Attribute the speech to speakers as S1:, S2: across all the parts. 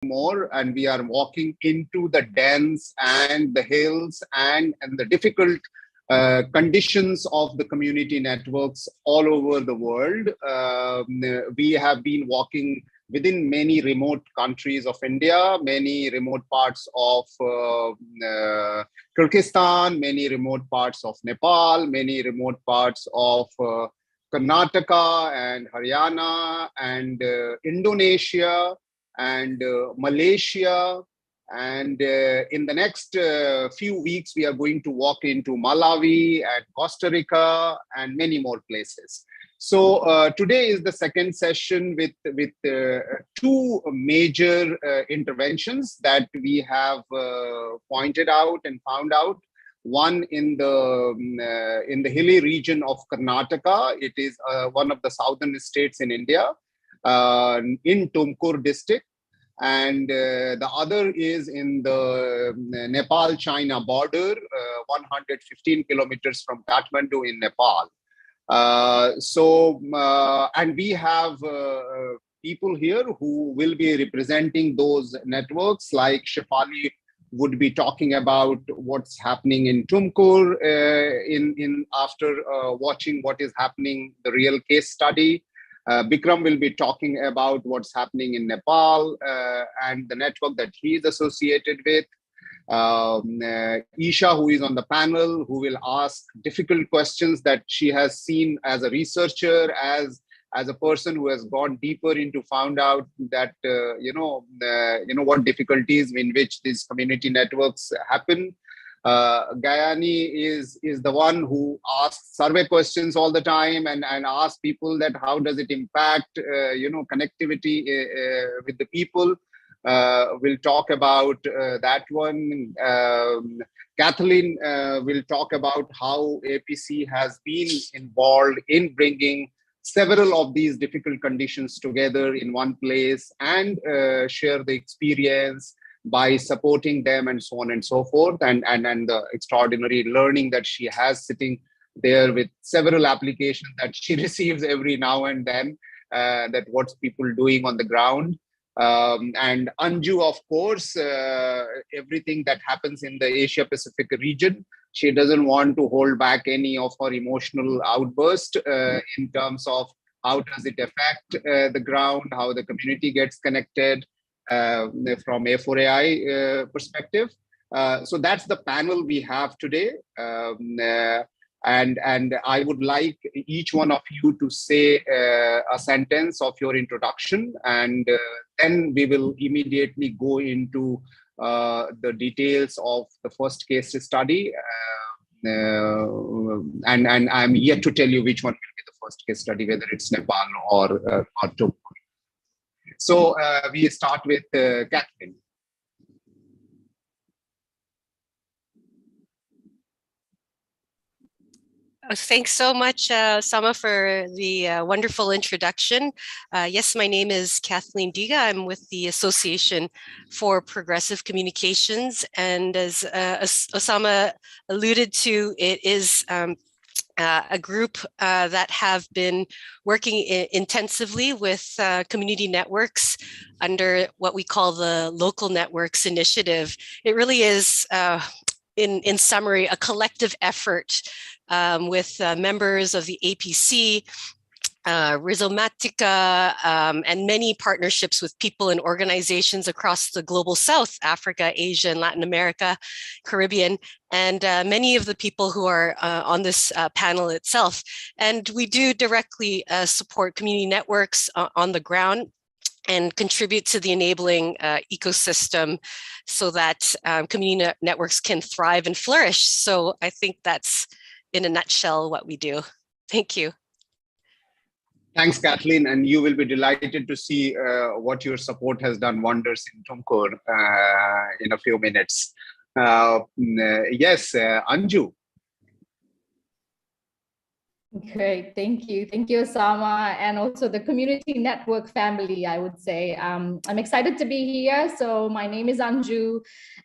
S1: more, and we are walking into the dens and the hills and the difficult conditions of the community networks all over the world. We have been walking within many remote countries of India, many remote parts of Kyrgyzstan, many remote parts of Nepal, many remote parts of Karnataka and Haryana and Indonesia and Malaysia. And in the next few weeks, we are going to walk into Malawi and Costa Rica and many more places. So today is the second session with two major interventions that we have pointed out and found out. One in the hilly region of Karnataka. It is one of the southern states in India, in Tumkur district. And the other is in the Nepal-China border, 115 kilometers from Kathmandu in Nepal. And we have people here who will be representing those networks, like Shefali would be talking about what's happening in Tumkur after watching what is happening, the real case study. Bikram will be talking about what's happening in Nepal and the network that he is associated with. Isha, who is on the panel, who will ask difficult questions that she has seen as a researcher, as a person who has gone deeper into found out that what difficulties in which these community networks happen. Gayani is the one who asks survey questions all the time and asks people that how does it impact connectivity with the people. We'll talk about that one. Kathleen will talk about how APC has been involved in bringing several of these difficult conditions together in one place and share the experience by supporting them and so on and so forth, and the extraordinary learning that she has sitting there with several applications that she receives every now and then, that what's people doing on the ground. And Anju, of course, everything that happens in the Asia Pacific region, she doesn't want to hold back any of her emotional outburst in terms of how does it affect the ground, how the community gets connected from A4AI perspective. So that's the panel we have today. And I would like each one of you to say a sentence of your introduction, and then we will immediately go into the details of the first case study. And I'm yet to tell you which one will be the first case study, whether it's Nepal or Tumkur. So we start with Kathleen.
S2: Thanks so much, Sama, for the wonderful introduction. Yes, my name is Kathleen Diga. I'm with the Association for Progressive Communications. And as Osama alluded to, it is a group that have been working intensively with community networks under what we call the Local Networks Initiative. It really is, in summary, a collective effort with members of the APC, Rhizomatica, and many partnerships with people and organizations across the global South, Africa, Asia, and Latin America, Caribbean, and many of the people who are on this panel itself. And we do directly support community networks on the ground and contribute to the enabling ecosystem so that community networks can thrive and flourish. So I think that's, in a nutshell, what we do. Thank you.
S1: Thanks, Kathleen, and you will be delighted to see what your support has done wonders in Tumkur in a few minutes. Yes, Anju.
S3: Great, thank you. Thank you, Osama, and also the community network family, I would say. I'm excited to be here. So my name is Anju,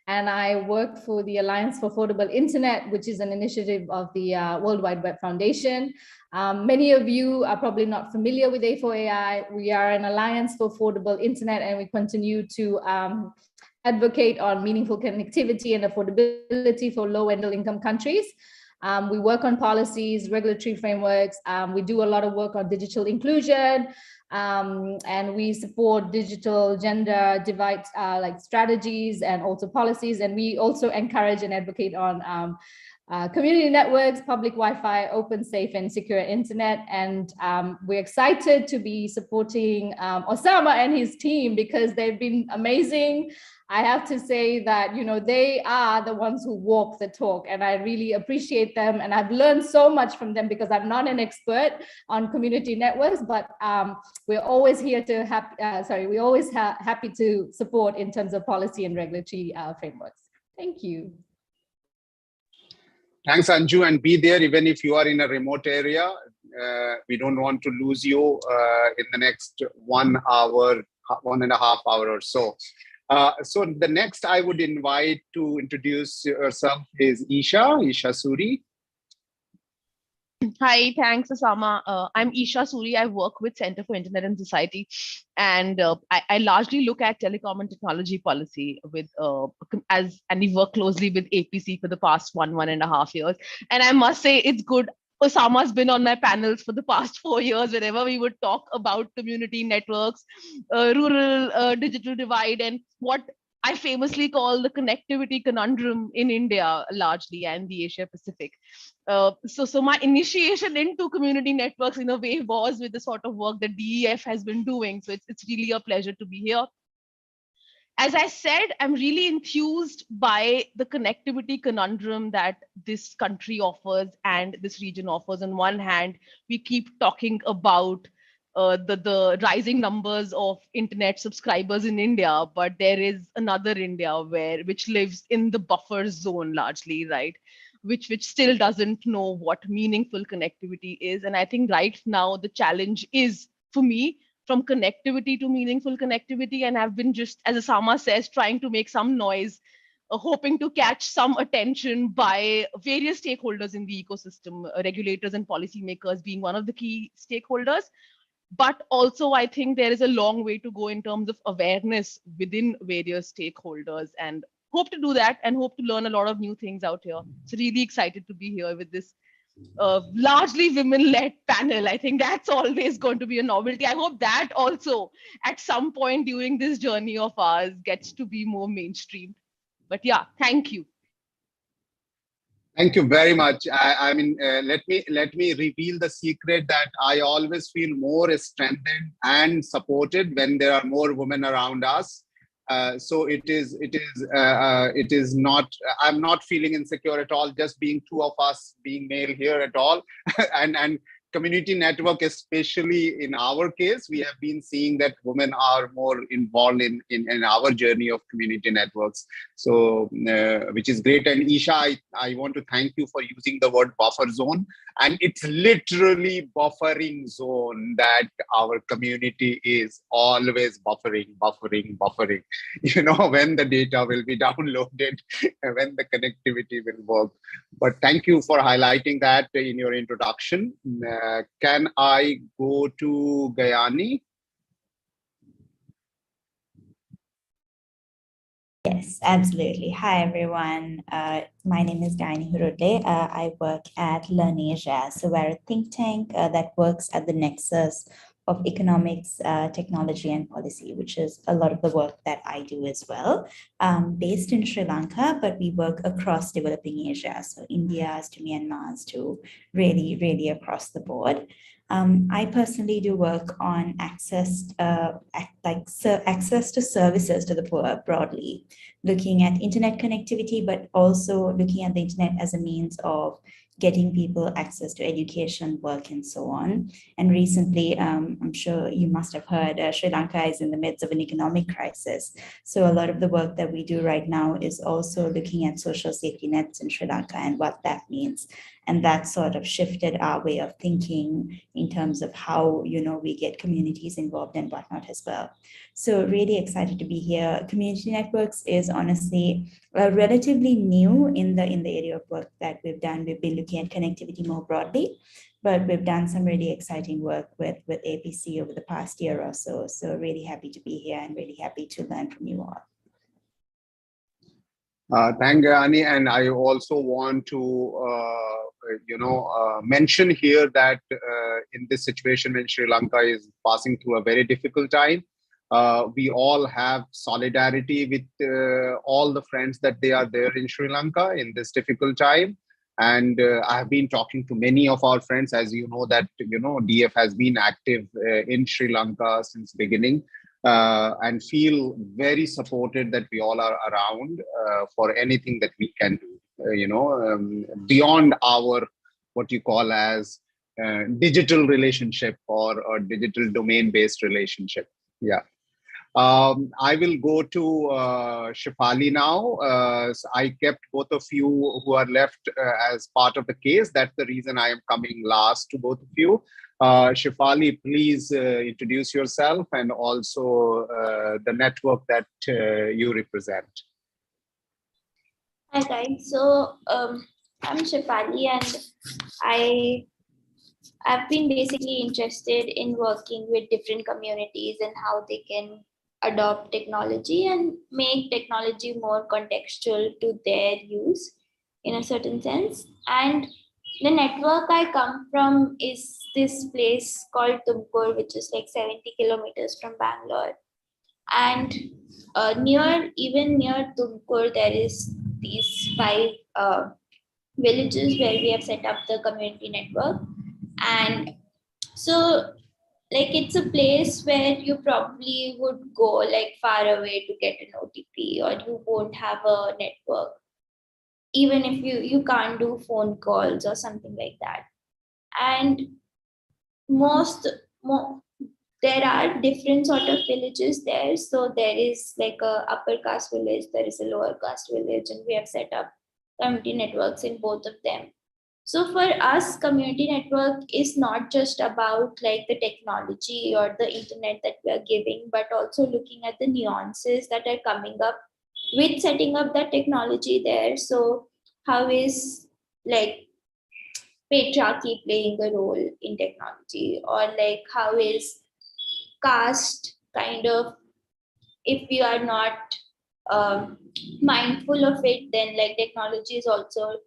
S3: and I work for the Alliance for Affordable Internet, which is an initiative of the World Wide Web Foundation. Many of you are probably not familiar with A4AI. We are an Alliance for Affordable Internet, and we continue to advocate on meaningful connectivity and affordability for low and middle income countries. We work on policies, regulatory frameworks. We do a lot of work on digital inclusion, and we support digital gender divide like strategies and also policies. And we also encourage and advocate on community networks, public Wi-Fi, open, safe, and secure internet. And we're excited to be supporting Osama and his team because they've been amazing. I have to say that, you know, they are the ones who walk the talk, and I really appreciate them. And I've learned so much from them because I'm not an expert on community networks, but we're always here to happy to support in terms of policy and regulatory frameworks. Thank you.
S1: Thanks, Anju, and be there even if you are in a remote area. We don't want to lose you in the next 1 hour, 1.5 hours or so. So the next I would invite to introduce yourself is Isha Suri.
S4: Hi, thanks, Osama. I'm Isha Suri. I work with Center for Internet and Society, and I largely look at telecom and technology policy with and we work closely with APC for the past 1.5 years. And I must say, it's good. Osama's been on my panels for the past 4 years, whenever we would talk about community networks, rural digital divide, and what I famously call the connectivity conundrum in India largely and the Asia Pacific. So my initiation into community networks in a way was with the sort of work that DEF has been doing. So it's really a pleasure to be here. As I said, I'm really enthused by the connectivity conundrum that this country offers and this region offers. On one hand, we keep talking about the rising numbers of internet subscribers in India, but there is another India which lives in the buffer zone largely, right? Which still doesn't know what meaningful connectivity is. And I think right now the challenge is, for me, from connectivity to meaningful connectivity. And I've been, just as Osama says, trying to make some noise, hoping to catch some attention by various stakeholders in the ecosystem, regulators and policymakers being one of the key stakeholders. But also, I think there is a long way to go in terms of awareness within various stakeholders, and hope to do that and hope to learn a lot of new things out here. So really excited to be here with this largely women-led panel. I think that's always going to be a novelty. I hope that also at some point during this journey of ours gets to be more mainstreamed. But yeah, thank you.
S1: Thank you very much. I mean, let me reveal the secret that I always feel more strengthened and supported when there are more women around us. So it is not. I'm not feeling insecure at all. Just being two of us, being male here at all, and community network, especially in our case, we have been seeing that women are more involved in our journey of community networks. So, which is great. And Isha, I want to thank you for using the word buffer zone. And it's literally buffering zone that our community is always buffering. You know, when the data will be downloaded, when the connectivity will work. But thank you for highlighting that in your introduction. Can I go to Gayani?
S5: Yes, absolutely. Hi, everyone. My name is Gayani Hurude. I work at Learn Asia. So we're a think tank that works at the nexus of economics, technology, and policy, which is a lot of the work that I do as well. Based in Sri Lanka, but we work across developing Asia. So India's to Myanmar's to really across the board. I personally do work on access to services to the poor broadly, looking at internet connectivity, but also looking at the internet as a means of getting people access to education, work, and so on. And recently, I'm sure you must have heard, Sri Lanka is in the midst of an economic crisis. So a lot of the work that we do right now is also looking at social safety nets in Sri Lanka and what that means. And that sort of shifted our way of thinking in terms of how, we get communities involved and whatnot as well. So really excited to be here. Community networks is honestly relatively new in the area of work that we've done. We've been looking at connectivity more broadly, but we've done some really exciting work with APC over the past year or so. So really happy to be here and really happy to learn from you all.
S1: Thank you, Ani. And I also want to, mention here that in this situation when Sri Lanka is passing through a very difficult time, we all have solidarity with all the friends that they are there in Sri Lanka in this difficult time. And I have been talking to many of our friends, as you know, that, DF has been active in Sri Lanka since beginning. And feel very supported that we all are around for anything that we can do, beyond our what you call as digital relationship or digital domain-based relationship. Yeah. I will go to Shefali now. So I kept both of you who are left as part of the case. That's the reason I am coming last to both of you. Shefali, please introduce yourself and also the network that you represent.
S6: Hi guys, so I'm Shefali and I've been basically interested in working with different communities and how they can adopt technology and make technology more contextual to their use in a certain sense. And the network I come from is this place called Tumkur, which is like 70 kilometers from Bangalore. And near Tumkur, there is these 5 villages where we have set up the community network. And so like it's a place where you probably would go like far away to get an OTP, or you won't have a network. Even if you can't do phone calls or something like that. And there are different sort of villages there. So there is like a upper caste village, there is a lower caste village, and we have set up community networks in both of them. So for us, community network is not just about like the technology or the internet that we are giving, but also looking at the nuances that are coming up with setting up that technology there. So how is like patriarchy playing a role in technology, or like how is caste kind of, if we are not mindful of it, then like technology is also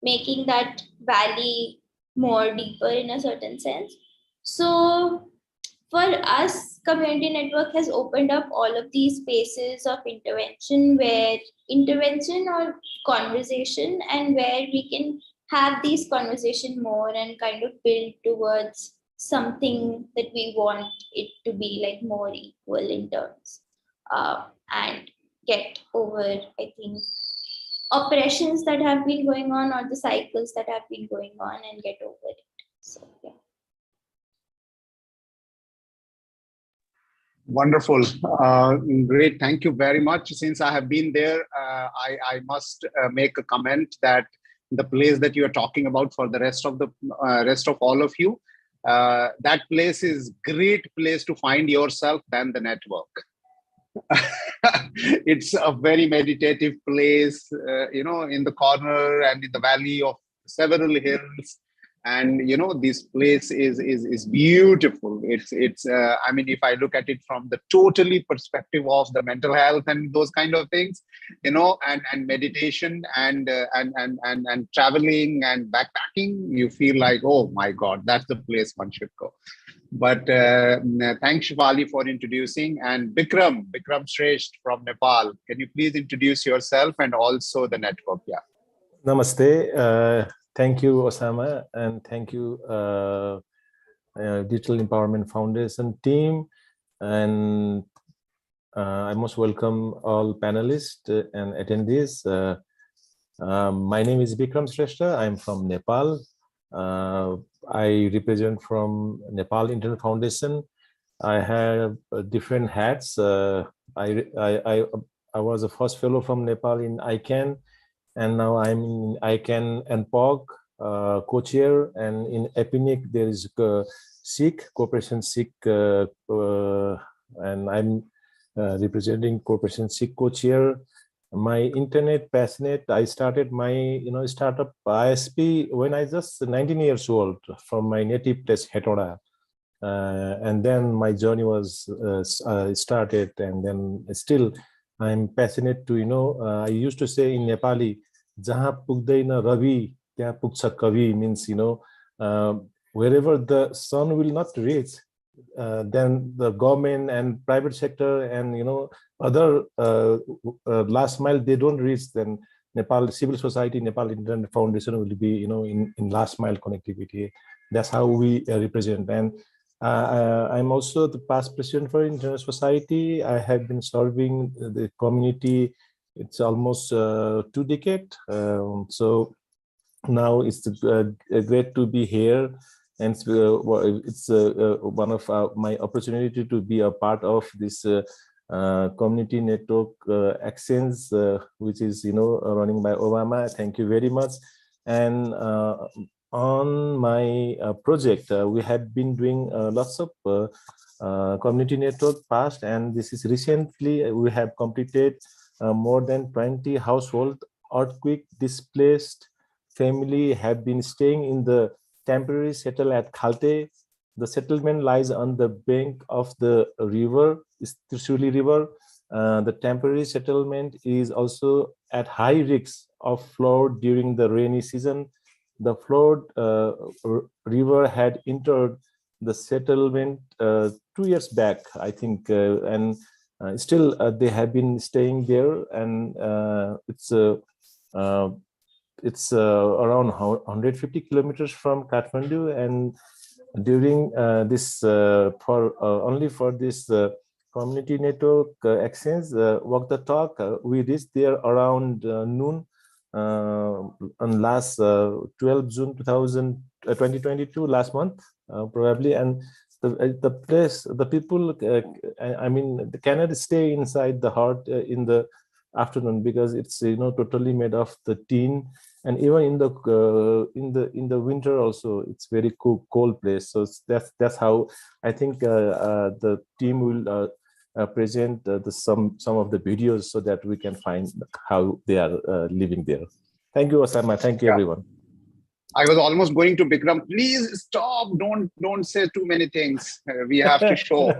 S6: making that valley more deeper in a certain sense. So for us, community network has opened up all of these spaces of intervention or conversation, and where we can have these conversation more and kind of build towards something that we want it to be like more equal in terms, and get over, I think, oppressions that have been going on or the cycles that have been going on and get over it. So yeah.
S1: Wonderful. Great. Thank you very much. Since I have been there, I must make a comment that the place that you are talking about for the rest of all of you, that place is great place to find yourself than the network. It's a very meditative place, in the corner and in the valley of several hills. And this place is beautiful. It's I mean, if I look at it from the totally perspective of the mental health and those kind of things, and meditation and traveling and backpacking, you feel like, oh my God, that's the place one should go. But thanks, Shefali, for introducing. And Bikram Shresht from Nepal, can you please introduce yourself and also the network? Yeah.
S7: Namaste. Thank you, Osama, and thank you, Digital Empowerment Foundation team. And I most welcome all panelists and attendees. My name is Bikram Shrestha. I'm from Nepal. I represent from Nepal Internet Foundation. I have different hats. I was a first fellow from Nepal in ICANN, and now I'm in ICANN and POG, co-chair, and in EPINIC there is SIC, Corporation SIC, and I'm representing Corporation SIC co-chair. My internet passionate, I started my startup ISP when I just 19 years old from my native place Hetauda. And then my journey was started, and then still I'm passionate to I used to say in Nepali, jaha pugdaina ravi tyaha pugcha kavi, means wherever the sun will not reach, then the government and private sector and other last mile they don't reach, then Nepal civil society, Nepal Internet Foundation will be in last mile connectivity. That's how we represent. And I'm also the past president for Internet Society. I have been serving the community. It's almost 2 decades. So now it's great to be here, and it's one of my opportunity to be a part of this community network Xchange, which is running by Obama. Thank you very much. And on my project, we have been doing lots of community network past, and this is recently we have completed more than 20 household earthquake displaced family have been staying in the temporary settle at Khalte. The settlement lies on the bank of the river, Trishuli River. The temporary settlement is also at high risk of flood during the rainy season. The flood river had entered the settlement 2 years back, I think, and still they have been staying there, and it's around 150 kilometers from Kathmandu, and during this only for this community network exchange walk the talk, we reached there around noon on last 12 June 2022, last month probably, and the place, the people, I mean, they cannot stay inside the hut in the afternoon because it's totally made of the tin, and even in the winter also it's very cold place. So that's how I think the team will present some of the videos so that we can find how they are living there. Thank you, Osama. Thank you, everyone.
S1: I was almost going to Bikram. Please stop! Don't say too many things. We have to show.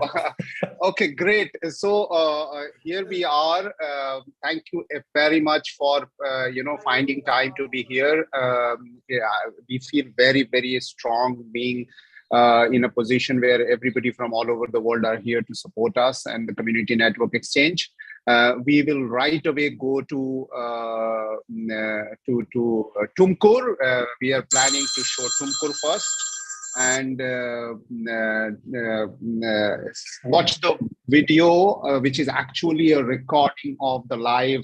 S1: Okay, great. So here we are. Thank you very much for finding time to be here. Yeah, we feel very, very strong being in a position where everybody from all over the world are here to support us and the Community Network Exchange. We will right away go to Tumkur. We are planning to show Tumkur first, and watch the video, which is actually a recording of the live,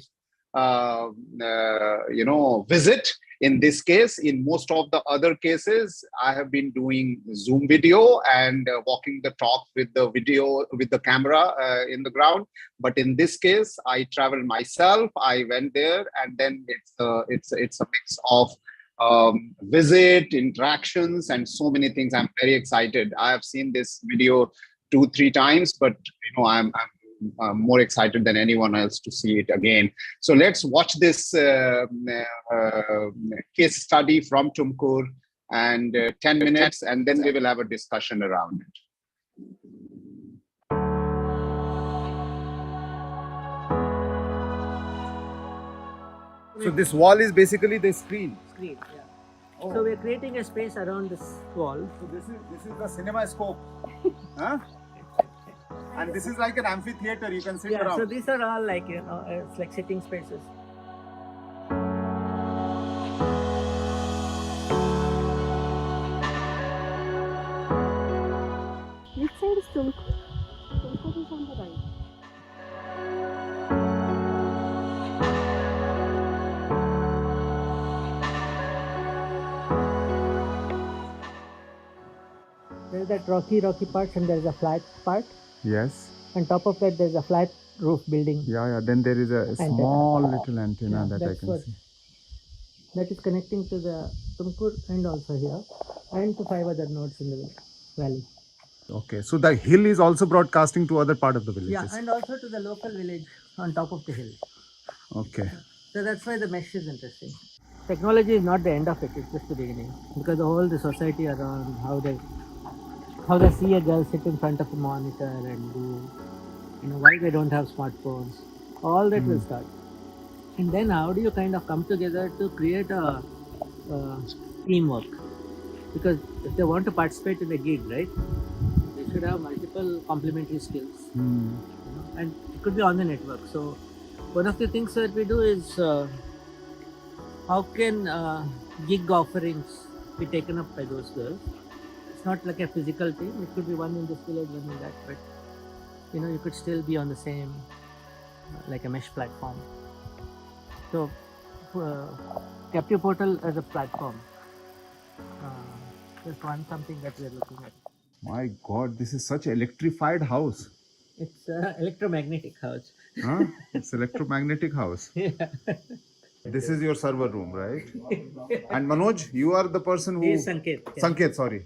S1: visit. In this case, in most of the other cases, I have been doing Zoom video and walking the talk with the video, with the camera in the ground. But in this case, I traveled myself. I went there, and then it's a mix of visit, interactions, and so many things. I'm very excited. I have seen this video 2-3 times, but I'm more excited than anyone else to see it again. So let's watch this case study from Tumkur, and 10 minutes, and then we will have a discussion around it. So this wall is basically the screen.
S8: Yeah. Oh. So we're creating a space around this wall.
S1: So this is the cinema scope, huh? And this is like an amphitheater. You can sit around.
S8: So these are all like it's like sitting spaces.
S9: Which side is Tumkur? Tumkur is on the right.
S8: know that rocky parts, and there is a flat part.
S10: Yes.
S8: On top of that, there is a flat roof building.
S10: Yeah. Then there is a small little antenna that I can see.
S8: That is connecting to the Tumkur and also here, and to 5 other nodes in the valley.
S10: Okay. So the hill is also broadcasting to other part of the villages.
S8: Yeah, and also to the local village on top of the hill.
S10: Okay.
S8: So that's why the mesh is interesting. Technology is not the end of it; it's just the beginning. Because the society around, how they see a girl sit in front of a monitor and do, why they don't have smartphones, all that will start. And then how do you kind of come together to create a teamwork? Because if they want to participate in a gig, right, they should have multiple complementary skills. And it could be on the network. So one of the things that we do is how can gig offerings be taken up by those girls? It's not like a physical thing. It could be one in this village, one in that, but you could still be on the same, like a mesh platform. So Captive Portal as a platform, just something that we're looking at.
S10: My God, this is such an electrified house.
S8: It's an electromagnetic house.
S10: Huh? It's electromagnetic house.
S8: Yeah.
S10: This is your server room, right? And Manoj, you are the person who...
S8: He is Sanket. Yeah.
S10: Sanket, sorry.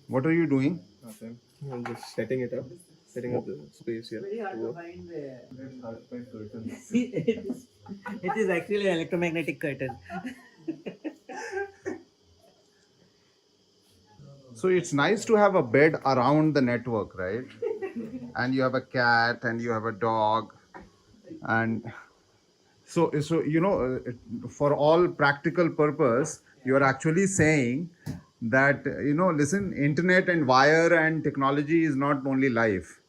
S10: What are you doing?
S11: Nothing. I'm just setting it up. Setting up the space here.
S8: Very hard to find curtains. It is actually an electromagnetic curtain.
S10: So it's nice to have a bed around the network, right? And you have a cat and you have a dog. And so for all practical purpose, you are actually saying that, listen, internet and wire and technology is not only life.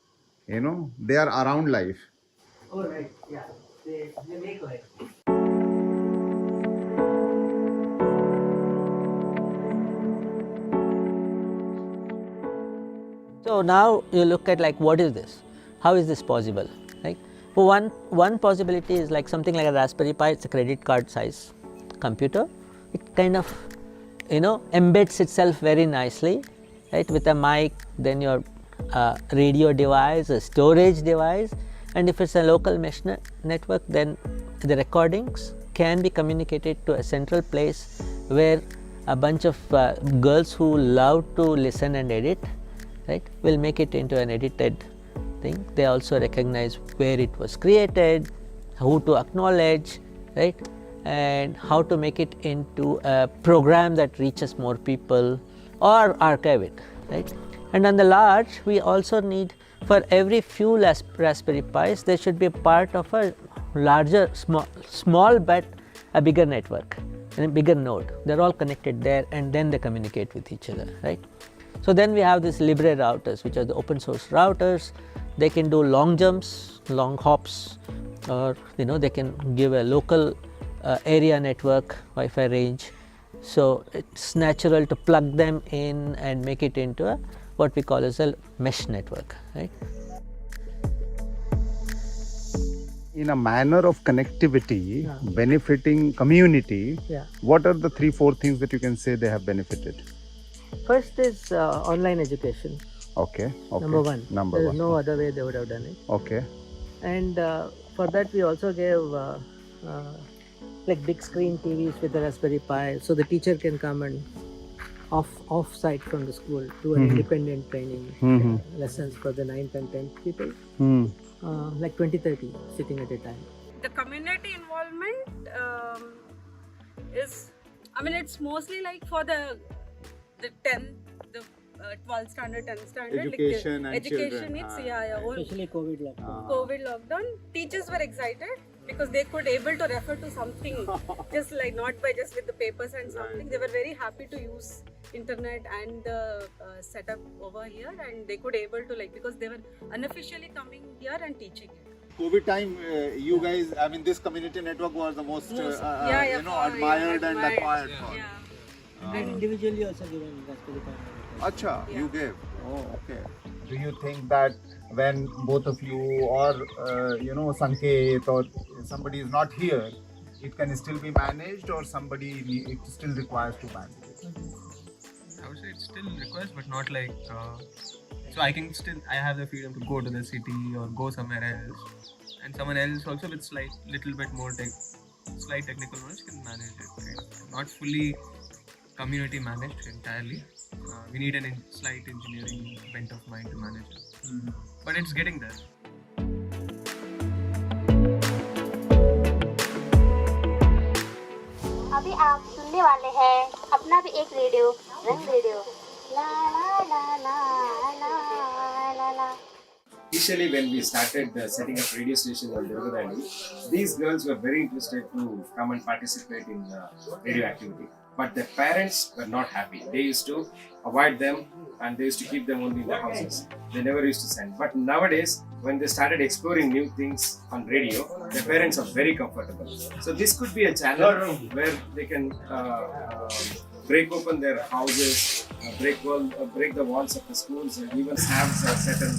S10: They are around life.
S8: Oh, right. Yeah. They make life. So now you look at what is this? How is this possible? Right? Well, one possibility is something like a Raspberry Pi. It's a credit card size computer. It kind of embeds itself very nicely, right? With a mic, then your radio device, a storage device, and if it's a local mesh network, then the recordings can be communicated to a central place where a bunch of girls who love to listen and edit, right, will make it into an edited thing. They also recognize where it was created, who to acknowledge, right, and how to make it into a program that reaches more people, or archive it, right. And on the large, we also need, for every few Raspberry Pis, there should be a part of a larger, small but a bigger network and a bigger node. They're all connected there, and then they communicate with each other, right. So then we have these Libre routers, which are the open source routers. They can do long jumps, long hops, or they can give a local area network Wi-Fi range. So it's natural to plug them in and make it into a what we call as a mesh network, right?
S10: In a manner of connectivity, benefiting community, what are the 3-4 things that you can say they have benefited?
S8: First is online education.
S10: Okay.
S8: Number one. There is no other way they would have done it.
S10: Okay.
S8: And for that we also gave like big screen TVs with the Raspberry Pi, so the teacher can come and off site from the school do an independent training lessons for the 9th and 10th people, like 20-30 sitting at a time.
S12: The community involvement is, it's mostly like for the 10th, the 12th standard, 10th standard.
S10: Education
S12: like
S10: and
S12: education
S10: children.
S12: Especially
S8: COVID lockdown.
S12: COVID lockdown. Teachers were excited because they could able to refer to something just like not by just with the papers and something. They were very happy to use internet and the setup over here, and they could able to because they were unofficially coming here and teaching it.
S10: COVID time, you guys, this community network was the most admired and acquired for.
S8: And individually also given Raspberry Pi.
S10: Acha, you gave. Oh, okay. Do you think that when both of you or Sanket or somebody is not here, it can still be managed, or somebody it still requires to manage it?
S11: I would say it still requires, but not like. So I have the freedom to go to the city or go somewhere else, and someone else also with little bit more slight technical knowledge can manage it. Right? Not fully community managed entirely. We need a slight engineering bent of mind to manage it, but it's getting there.
S9: अभी आप सुनने वाले हैं अपना भी एक radio रंग radio ला ला ला ला ला ला ला.
S13: Initially, when we started setting up radio stations on Devadani, these girls were very interested to come and participate in radio activity. But their parents were not happy. They used to avoid them and they used to keep them only in the houses. They never used to send. But nowadays, when they started exploring new things on radio, their parents are very comfortable. So this could be a channel where they can break open their houses, break the walls of the schools, and even have certain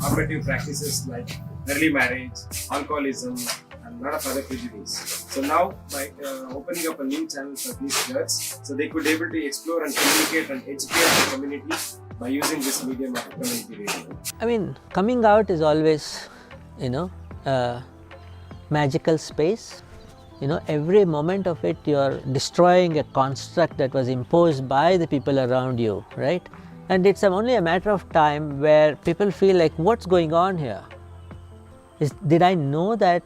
S13: normative practices like early marriage, alcoholism, and a lot of other prejudice. So now, by opening up a new channel for these girls, so they could able to explore and communicate and educate the community by using this medium of community radio.
S8: I mean, coming out is always, a magical space. Every moment of it, you're destroying a construct that was imposed by the people around you, right? And it's only a matter of time where people feel like, what's going on here? Did I know that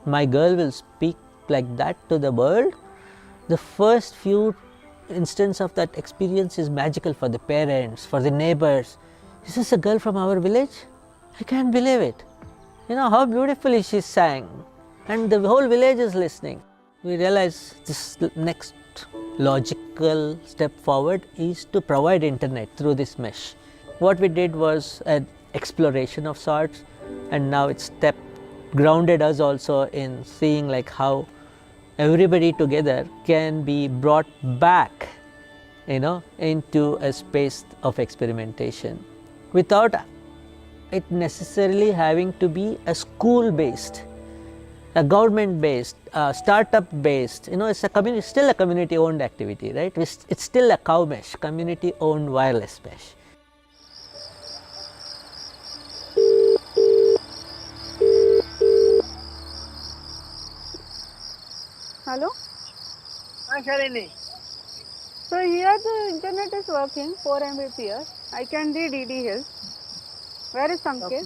S8: my girl will speak like that to the world? The first few instances of that experience is magical for the parents, for the neighbors. Is this a girl from our village? I can't believe it. How beautifully she sang. And the whole village is listening. We realize this next logical step forward is to provide internet through this mesh. What we did was an exploration of sorts, and now it's grounded us also in seeing like how everybody together can be brought back, into a space of experimentation without it necessarily having to be a school-based, a government-based, startup-based. It's still a community-owned activity, right? It's still a cow mesh, community-owned wireless mesh.
S12: Hello?
S14: Hi, Shalini.
S12: So here the internet is working 4 Mbps. I can read ED Hills. Where is Sanket?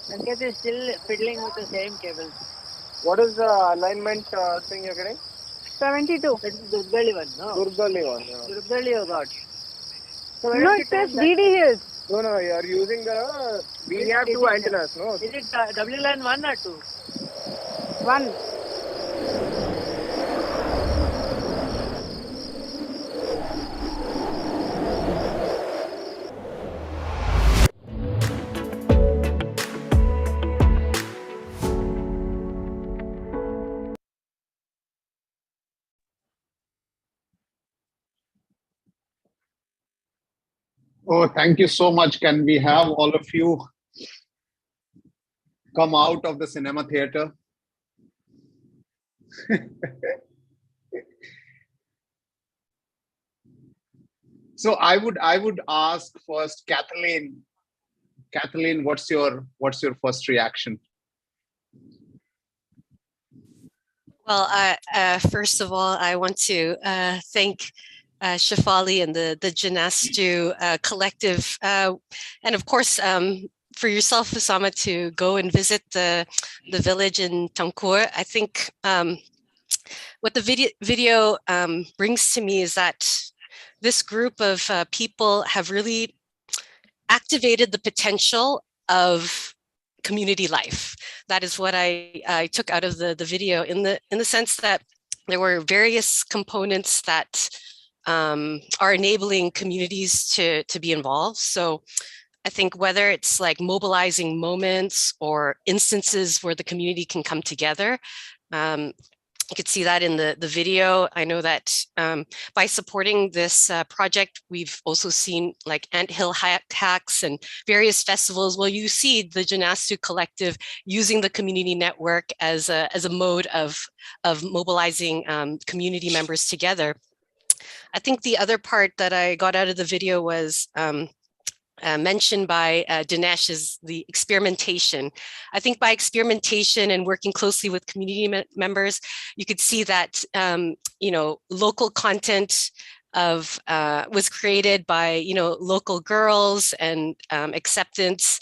S14: Sanket is still fiddling with the same cables.
S11: What is the alignment thing you're getting?
S12: 72.
S14: That is Durgali one, no?
S11: Durgali one.
S14: Durgali you got. So
S12: No, it says DD Hills.
S11: No, you are using the. We have two antennas, no?
S14: Is it W line 1 or 2?
S12: 1.
S1: Oh, thank you so much. Can we have all of you come out of the cinema theater? So I would ask first, Kathleen. Kathleen, what's your first reaction?
S2: Well, first of all, I want to thank Shefali and the Janastu collective, and of course for yourself, Osama, to go and visit the village in Tankur. I think what the video brings to me is that this group of people have really activated the potential of community life. That is what I took out of the video, in the sense that there were various components that are enabling communities to be involved. So I think whether it's like mobilizing moments or instances where the community can come together, you could see that in the video. I know that by supporting this project, we've also seen like Anthill hacks and various festivals. Well, you see the Janastu collective using the community network as a mode of mobilizing community members together. I think the other part that I got out of the video was mentioned by Dinesh is the experimentation. I think by experimentation and working closely with community members, you could see that, local content was created by, local girls and acceptance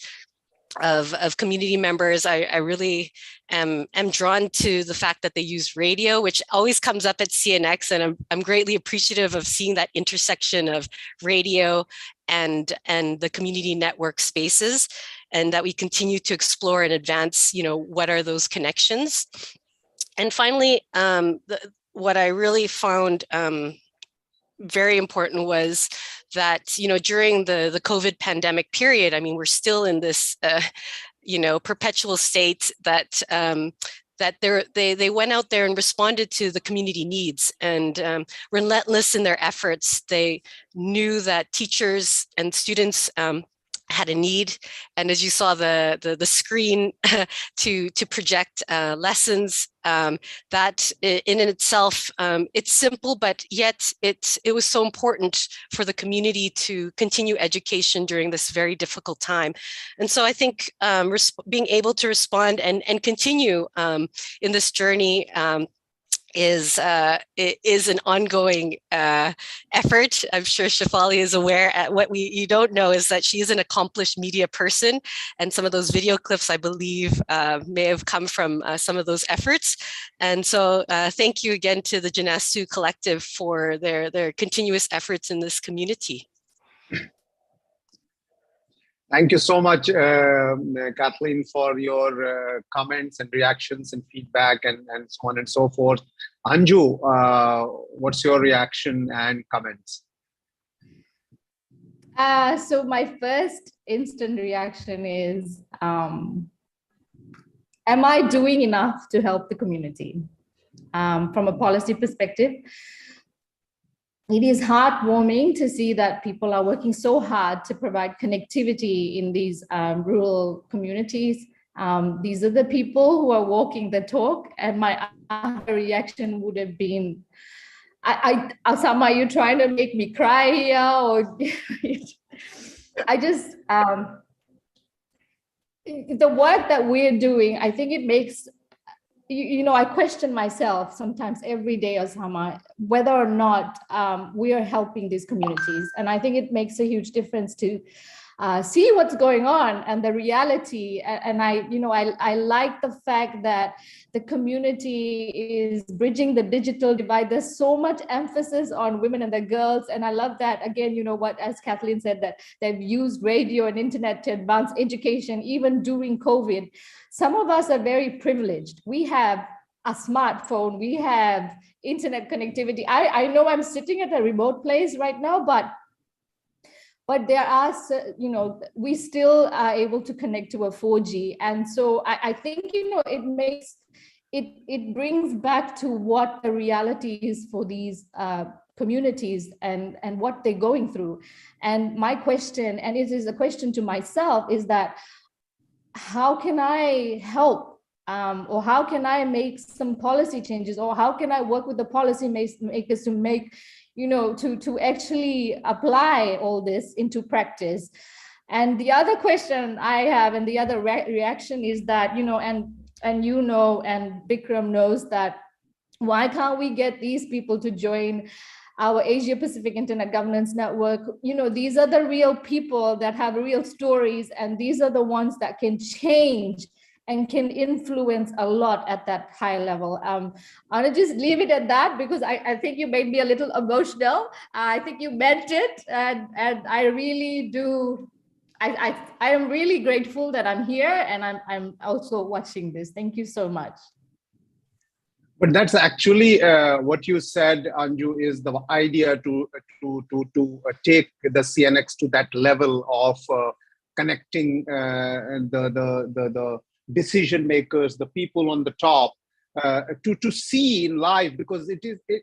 S2: of community members. I really am drawn to the fact that they use radio, which always comes up at CNX, and I'm greatly appreciative of seeing that intersection of radio and the community network spaces, and that we continue to explore and advance, what are those connections. And finally, what I really found very important was that, during the COVID pandemic period, I mean, we're still in this, perpetual state that that they went out there and responded to the community needs, and relentless in their efforts. They knew that teachers and students had a need, and as you saw the screen to project lessons, that in itself, it's simple, but yet it was so important for the community to continue education during this very difficult time. And so I think being able to respond and continue in this journey is an ongoing effort. I'm sure Shefali is aware. What you don't know is that she is an accomplished media person, and some of those video clips, I believe, may have come from some of those efforts. And so thank you again to the Janasu Collective for their continuous efforts in this community.
S1: Thank you so much, Kathleen, for your comments and reactions and feedback and so on and so forth. Anju, what's your reaction and comments?
S3: So my first instant reaction is, am I doing enough to help the community? From a policy perspective, it is heartwarming to see that people are working so hard to provide connectivity in these rural communities. These are the people who are walking the talk, and my reaction would have been, Osama, are you trying to make me cry here? Or I just, the work that we're doing, I think it makes, I question myself sometimes every day, Osama, whether or not we are helping these communities. And I think it makes a huge difference to see what's going on and the reality. And I like the fact that the community is bridging the digital divide. There's so much emphasis on women and the girls. And I love that, again, as Kathleen said, that they've used radio and internet to advance education, even during COVID. Some of us are very privileged. We have a smartphone, we have internet connectivity. I know I'm sitting at a remote place right now, but there are, we still are able to connect to a 4G. And so I think, it makes, it brings back to what the reality is for these communities and what they're going through. And my question, and it is a question to myself, is that how can I help? Or how can I make some policy changes? Or how can I work with the policy makers to make, to actually apply all this into practice? And the other question I have, and the other reaction is that, and Bikram knows that, why can't we get these people to join our Asia Pacific Internet Governance Network? These are the real people that have real stories, and these are the ones that can change and can influence a lot at that high level. I want to just leave it at that, because I think you made me a little emotional. I think you meant it, and I really do. I am really grateful that I'm here, and I'm also watching this. Thank you so much.
S1: But that's actually what you said, Anju, is the idea to take the CNX to that level of connecting the decision makers, the people on the top, to see in life, because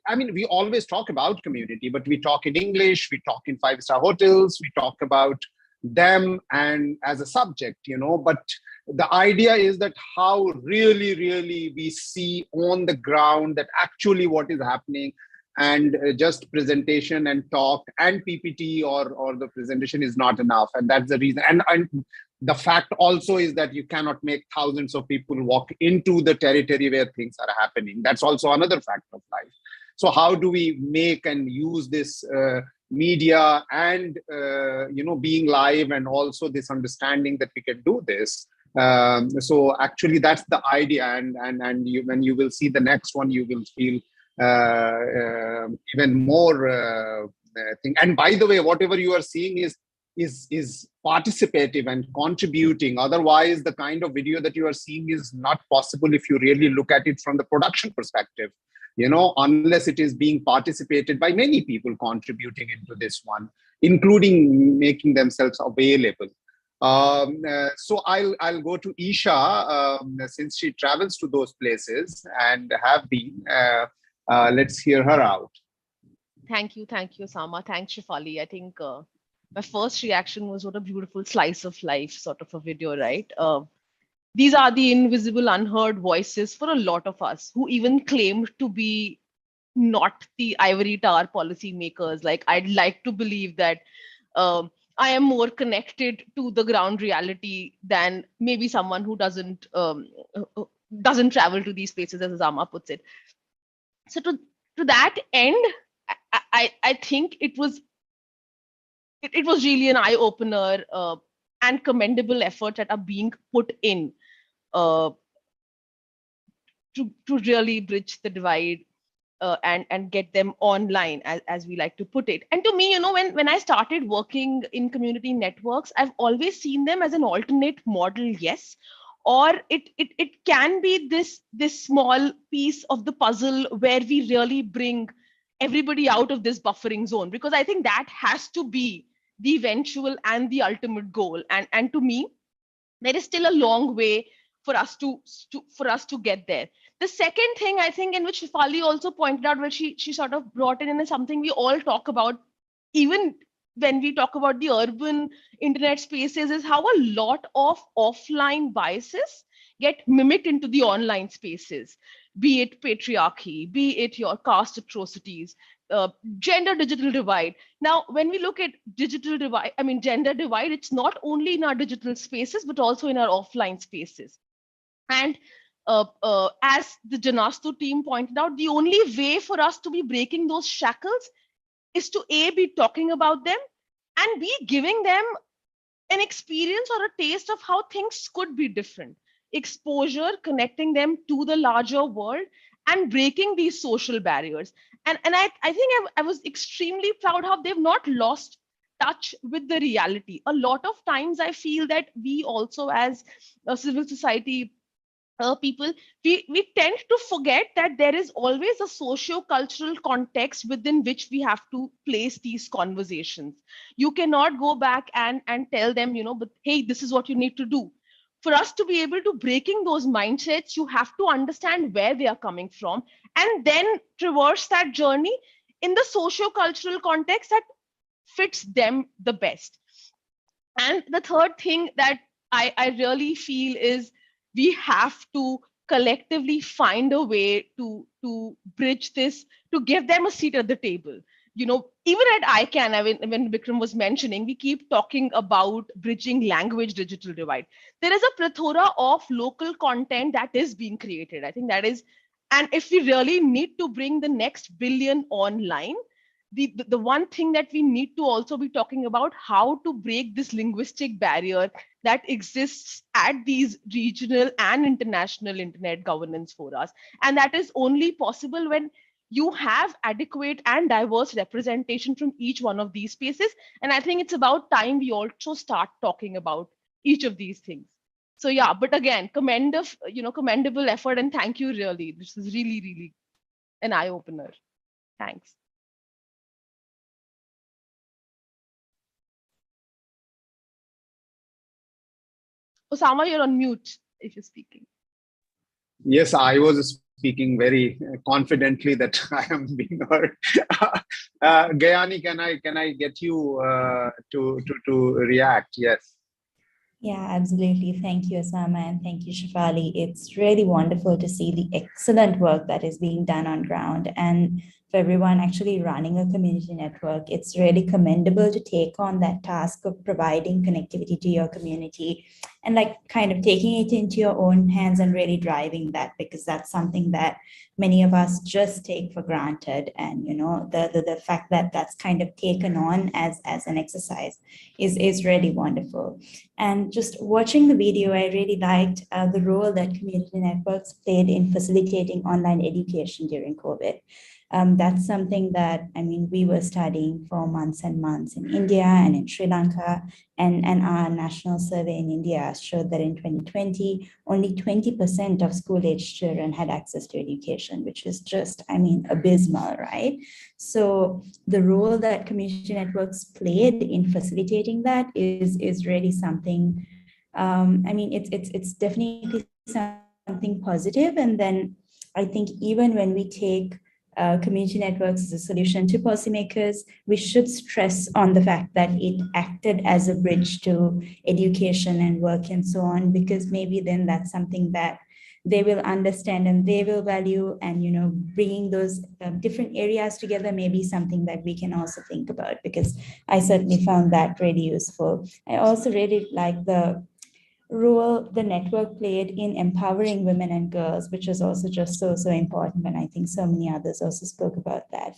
S1: I mean, we always talk about community, but we talk in English, we talk in 5-star hotels, we talk about them and as a subject, but the idea is that how really we see on the ground that actually what is happening. and just presentation and talk and PPT or the presentation is not enough. And that's the reason. And the fact also is that you cannot make thousands of people walk into the territory where things are happening. That's also another fact of life. So how do we make and use this media and being live, and also this understanding that we can do this? So actually that's the idea, and when you will see the next one, you will feel even more thing. And by the way, whatever you are seeing is participative and contributing. Otherwise, the kind of video that you are seeing is not possible if you really look at it from the production perspective, unless it is being participated by many people contributing into this one, including making themselves available. So I'll go to Isha, since she travels to those places and have been. Let's hear her out.
S4: Thank you, Sama. Thanks, Shefali. I think my first reaction was, what a beautiful slice of life sort of a video, right? These are the invisible, unheard voices for a lot of us who even claim to be not the ivory tower policy makers. Like, I'd like to believe that I am more connected to the ground reality than maybe someone who doesn't travel to these places, as Sama puts it. So to that end, I think it was really an eye opener and commendable efforts that are being put in to really bridge the divide and get them online, as we like to put it. And to me, when I started working in community networks, I've always seen them as an alternate model, yes, or it can be this small piece of the puzzle where we really bring everybody out of this buffering zone, because I think that has to be the eventual and the ultimate goal. And to me, there is still a long way for us to get there. The second thing, I think, in which Shefali also pointed out, where she sort of brought in, is something we all talk about, even when we talk about the urban internet spaces, is how a lot of offline biases get mimicked into the online spaces, be it patriarchy, be it your caste atrocities, gender digital divide. Now, when we look at gender divide, it's not only in our digital spaces, but also in our offline spaces. And as the Janastu team pointed out, the only way for us to be breaking those shackles is to be talking about them, and be giving them an experience or a taste of how things could be different. Exposure, connecting them to the larger world, and breaking these social barriers. And I think I was extremely proud how they've not lost touch with the reality. A lot of times I feel that we also, as a civil society people, we tend to forget that there is always a socio-cultural context within which we have to place these conversations. You cannot go back and tell them, but hey, this is what you need to do. For us to be able to breaking those mindsets, you have to understand where they are coming from, and then traverse that journey in the socio-cultural context that fits them the best. And the third thing that I really feel is, we have to collectively find a way to bridge this, to give them a seat at the table. Even at ICANN, when Vikram was mentioning, we keep talking about bridging language digital divide. There is a plethora of local content that is being created. I think that is, and if we really need to bring the next billion online, the one thing that we need to also be talking about, how to break this linguistic barrier that exists at these regional and international internet governance forums. And that is only possible when you have adequate and diverse representation from each one of these spaces. And I think it's about time we also start talking about each of these things. So yeah, but again, commendable effort, and thank you, really. This is really, really an eye-opener. Thanks. Osama, you're on mute if you're speaking.
S1: Yes, I was speaking very confidently that I am being heard. Gayani, can I get you to react? Yes.
S5: Yeah, absolutely. Thank you, Osama, and thank you, Shafali. It's really wonderful to see the excellent work that is being done on ground. And for everyone actually running a community network, it's really commendable to take on that task of providing connectivity to your community and like kind of taking it into your own hands and really driving that, because that's something that many of us just take for granted. And you know, the fact that that's kind of taken on as an exercise is really wonderful. And just watching the video, I really liked the role that community networks played in facilitating online education during COVID. That's something that, I mean, we were studying for months and months in India and in Sri Lanka, and our national survey in India showed that in 2020, only 20% of school-aged children had access to education, which is just, I mean, abysmal, right? So the role that community networks played in facilitating that is really something. I mean, it's definitely something positive. And then I think even when we take community networks as a solution to policymakers, we should stress on the fact that it acted as a bridge to education and work and so on, because maybe then that's something that they will understand and they will value. And you know, bringing those different areas together may be something that we can also think about, because I certainly found that really useful. I also really like the role the network played in empowering women and girls, which is also just so important. And I think so many others also spoke about that.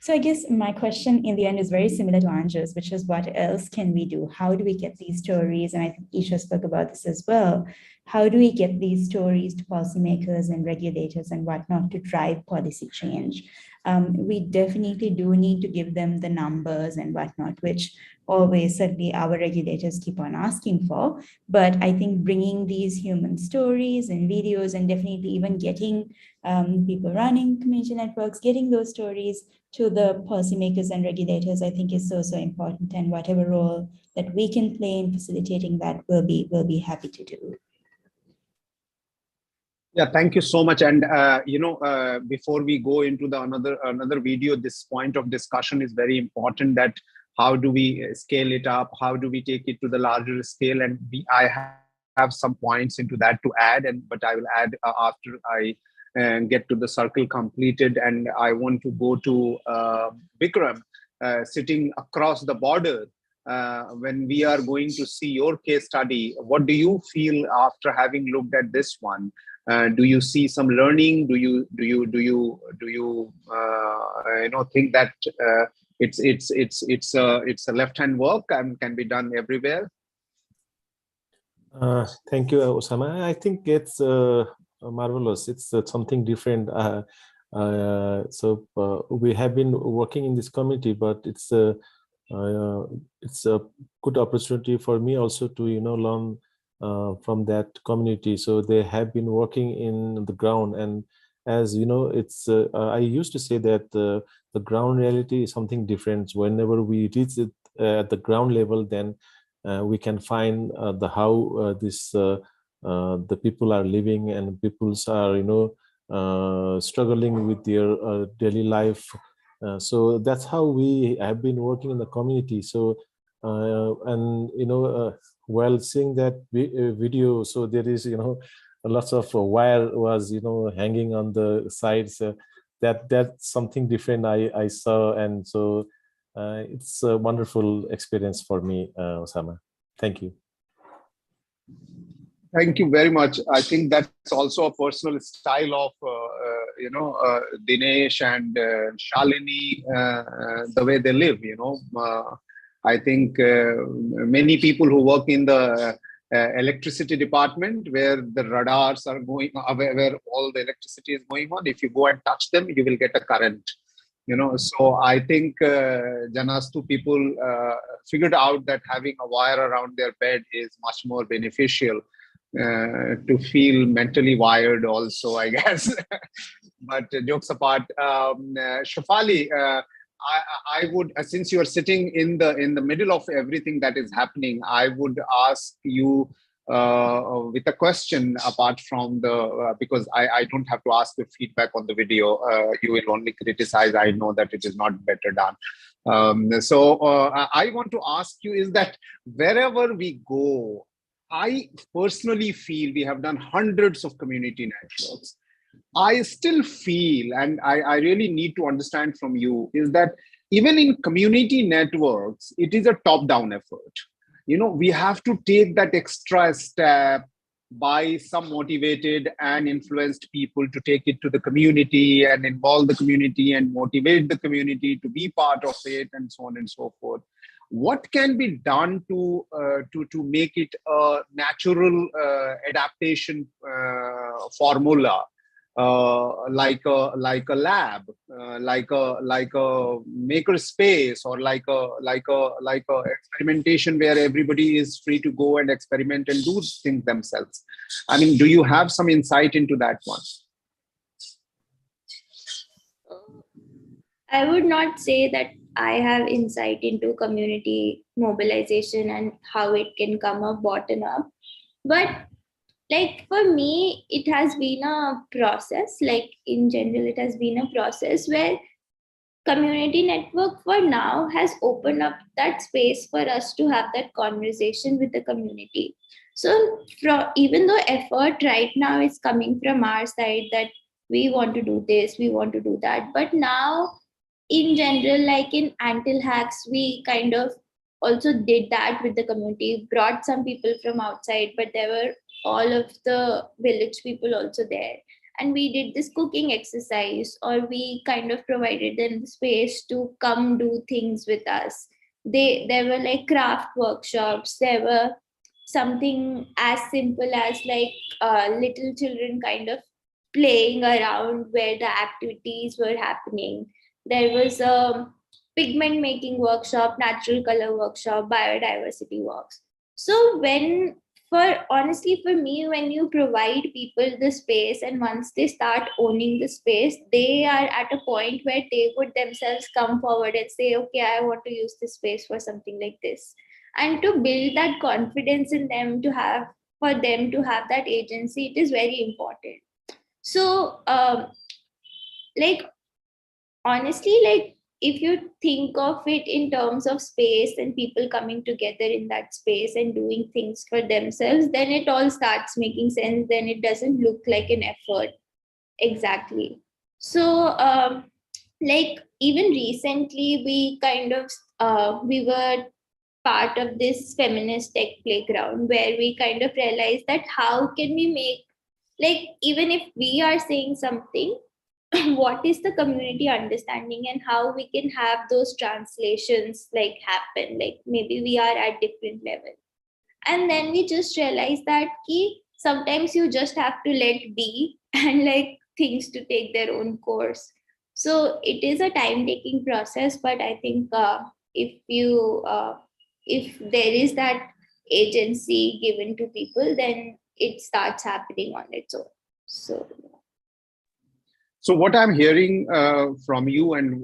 S5: So I guess my question in the end is very similar to Anju's, which is what else can we do? How do we get these stories? And I think Isha spoke about this as well. How do we get these stories to policymakers and regulators and whatnot to drive policy change? We definitely do need to give them the numbers and whatnot, which always certainly our regulators keep on asking for. But I think bringing these human stories and videos, and definitely even getting people running community networks, getting those stories to the policymakers and regulators, I think is so important. And whatever role that we can play in facilitating that, we'll be happy to do.
S1: Yeah, thank you so much. And before we go into the another video, this point of discussion is very important. That how do we scale it up? How do we take it to the larger scale? And I have some points into that to add, but I will add after I get to the circle completed. And I want to go to Bikram, sitting across the border. When we are going to see your case study, what do you feel after having looked at this one? Do you see some learning? Do you think that it's a left-hand work and can be done everywhere?
S7: Thank you, Osama. I think it's marvelous. It's something different. So we have been working in this community, but it's a good opportunity for me also to learn from that community. So they have been working in the ground, and as you know, it's I used to say that the ground reality is something different. Whenever we reach it at the ground level, then we can find how the people are living, and peoples are struggling with their daily life. So that's how we have been working in the community. So while seeing that video, so there is lots of wire was hanging on the sides. That's something different I saw, and so it's a wonderful experience for me, Osama. Thank you.
S1: Thank you very much. I think that's also a personal style of Dinesh and Shalini, the way they live. I think many people who work in the electricity department, where the radars are going, where all the electricity is going on, if you go and touch them, you will get a current. So I think Janastu people figured out that having a wire around their bed is much more beneficial to feel mentally wired also, I guess. But jokes apart, Shafali, I would, since you are sitting in the middle of everything that is happening, I would ask you with a question apart from because I don't have to ask the feedback on the video. You will only criticize. I know that it is not better done. So I want to ask you is that wherever we go, I personally feel, we have done hundreds of community networks. I still feel, and I really need to understand from you, is that even in community networks, it is a top-down effort. We have to take that extra step by some motivated and influenced people to take it to the community and involve the community and motivate the community to be part of it, and so on and so forth. What can be done to make it a natural adaptation formula, like a lab, like a maker space, or like a experimentation where everybody is free to go and experiment and do things themselves? I mean, do you have some insight into that one?
S6: I would not say that I have insight into community mobilization and how it can come up bottom up. But like for me, it has been a process. Like in general, it has been a process where community network for now has opened up that space for us to have that conversation with the community. So even though effort right now is coming from our side that we want to do this, we want to do that, but now in general, like in Antil Hacks, we kind of also did that with the community, brought some people from outside, but there were all of the village people also there. And we did this cooking exercise, or we kind of provided them the space to come do things with us. There were like craft workshops, there were something as simple as like little children kind of playing around where the activities were happening. There was a pigment making workshop, natural color workshop, biodiversity walks. So honestly, for me, when you provide people the space and once they start owning the space, they are at a point where they would themselves come forward and say, okay, I want to use this space for something like this. And to build that confidence in them for them to have that agency, it is very important. So, like, honestly, like if you think of it in terms of space and people coming together in that space and doing things for themselves, then it all starts making sense. Then it doesn't look like an effort. Exactly. So like even recently we kind of we were part of this feminist tech playground where we kind of realized that how can we make, like, even if we are saying something, what is the community understanding and how we can have those translations like happen, like maybe we are at different level. And then we just realized that sometimes you just have to let be and like things to take their own course. So it is a time taking process, but I think if there is that agency given to people, then it starts happening on its own.
S1: So what I'm hearing from you and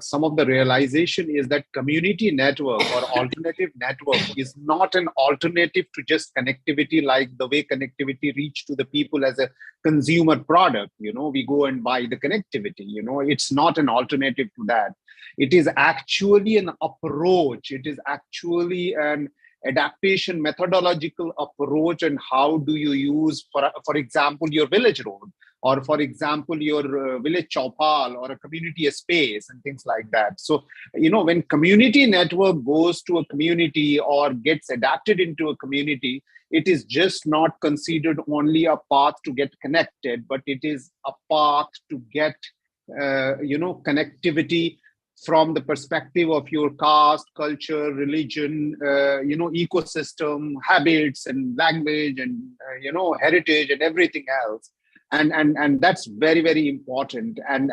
S1: some of the realization is that community network or alternative network is not an alternative to just connectivity, like the way connectivity reach to the people as a consumer product. We go and buy the connectivity. It's not an alternative to that. It is actually an approach. It is actually an adaptation methodological approach. And how do you use, for example, your village road, or for example, your village chowpal or a community space and things like that. So, when community network goes to a community or gets adapted into a community, it is just not considered only a path to get connected, but it is a path to get, connectivity from the perspective of your caste, culture, religion, ecosystem, habits and language and, heritage and everything else. And that's very, very important. And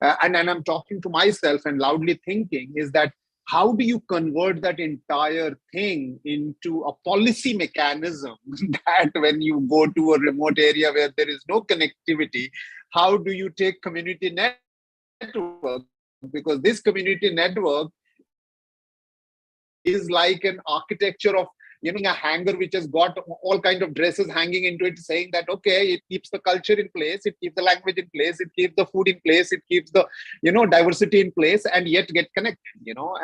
S1: I'm talking to myself and loudly thinking is that how do you convert that entire thing into a policy mechanism that when you go to a remote area where there is no connectivity, how do you take community network? Because this community network is like an architecture of a hanger which has got all kind of dresses hanging into it, saying that, okay, it keeps the culture in place, it keeps the language in place, it keeps the food in place, it keeps the, diversity in place, and yet get connected,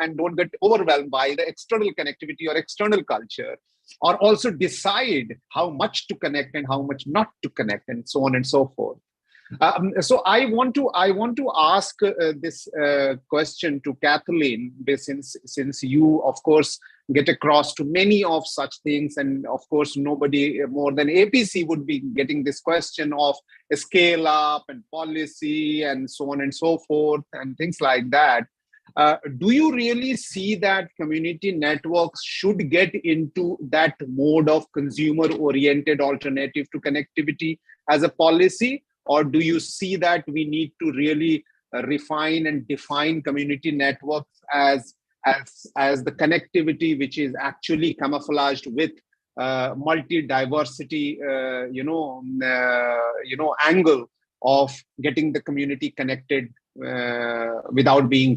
S1: and don't get overwhelmed by the external connectivity or external culture. or also decide how much to connect and how much not to connect, and so on and so forth. So I want to ask this question to Kathleen, since you, of course, get across to many of such things, and of course nobody more than APC would be getting this question of scale up and policy and so on and so forth and things like that. Do you really see that community networks should get into that mode of consumer-oriented alternative to connectivity as a policy? Or do you see that we need to really refine and define community networks as the connectivity which is actually camouflaged with multi-diversity, angle of getting the community connected without being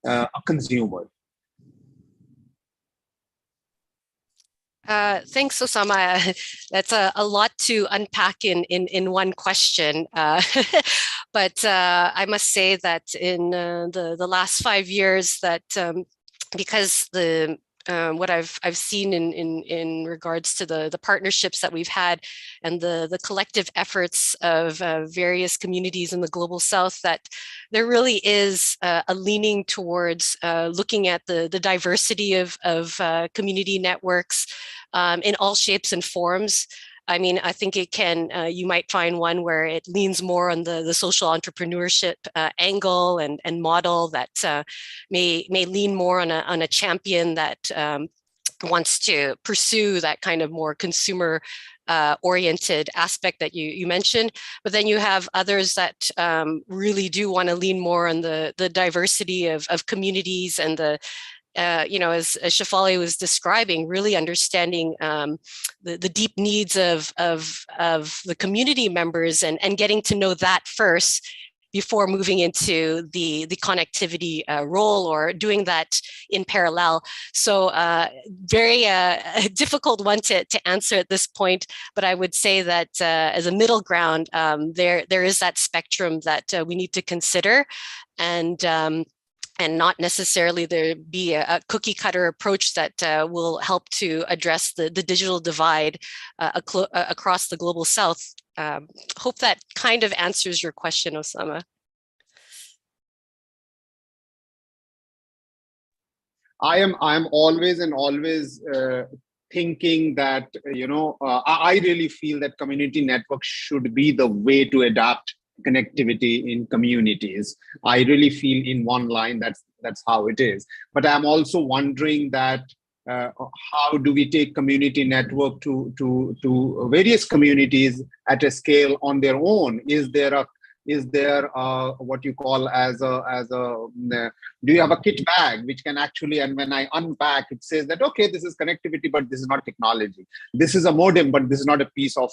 S1: a consumer?
S2: Thanks, Osama. That's a lot to unpack in one question. But I must say that in the last 5 years, that because what I've seen in regards to the partnerships that we've had and the collective efforts of various communities in the Global South, that there really is a leaning towards looking at the diversity of community networks in all shapes and forms. I mean, I think it can, you might find one where it leans more on the social entrepreneurship angle and model that may lean more on a champion that wants to pursue that kind of more consumer oriented aspect that you mentioned. But then you have others that really do want to lean more on the diversity of communities and the as Shefali was describing, really understanding the deep needs of the community members and getting to know that first before moving into the connectivity role, or doing that in parallel. So very difficult one to answer at this point, but I would say that as a middle ground, there is that spectrum that we need to consider, and not necessarily there be a cookie cutter approach that will help to address the digital divide across the Global South. Hope that kind of answers your question, Osama.
S1: I am always thinking that, I really feel that community networks should be the way to adapt connectivity in communities. I really feel in one line that's how it is. But I'm also wondering that how do we take community network to various communities at a scale on their own? Is there what you call as a do you have a kit bag which can actually, and when I unpack, it says that, okay, this is connectivity, but this is not technology. This is a modem, but this is not a piece of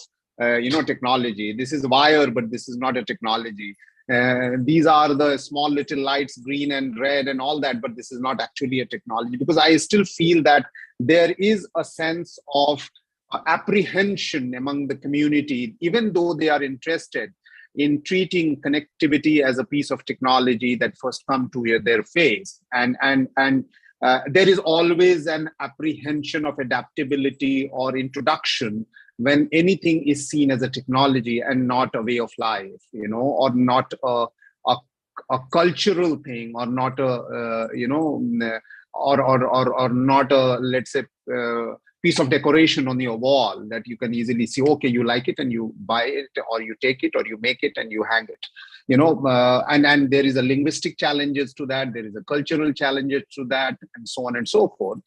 S1: technology. This is wire, but this is not a technology. These are the small little lights, green and red and all that, but this is not actually a technology. Because I still feel that there is a sense of apprehension among the community, even though they are interested in treating connectivity as a piece of technology that first come to their face. And there is always an apprehension of adaptability or introduction when anything is seen as a technology and not a way of life, or not a cultural thing, or not a, or not a, let's say, piece of decoration on your wall that you can easily see, okay, you like it and you buy it, or you take it, or you make it and you hang it, and there is a linguistic challenges to that, there is a cultural challenges to that, and so on and so forth.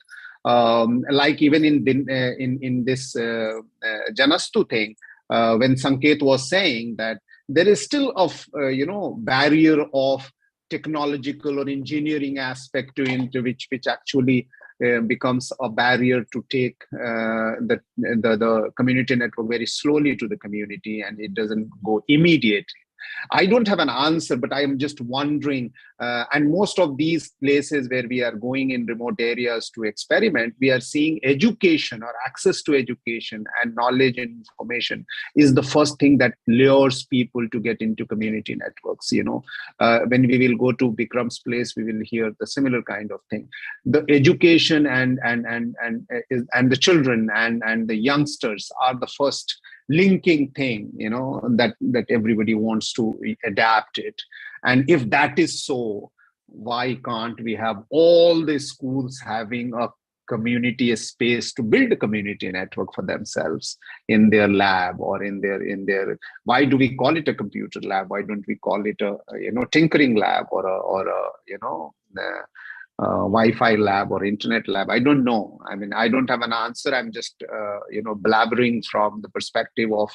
S1: Like even in this Janastu thing, when Sanket was saying that there is still a barrier of technological or engineering aspect to which actually becomes a barrier to take the community network very slowly to the community, and it doesn't go immediately. I don't have an answer, but I am just wondering, and most of these places where we are going in remote areas to experiment, we are seeing education or access to education and knowledge and information is the first thing that lures people to get into community networks. When we will go to Bikram's place, we will hear the similar kind of thing. The education and the children and the youngsters are the first linking thing, that everybody wants to adapt it. And if that is so, why can't we have all the schools having a community, a space to build a community network for themselves in their lab or in their why do we call it a computer lab? Why don't we call it a tinkering lab or a Wi-Fi lab or internet lab? I don't know. I mean, I don't have an answer. I'm just blabbering from the perspective of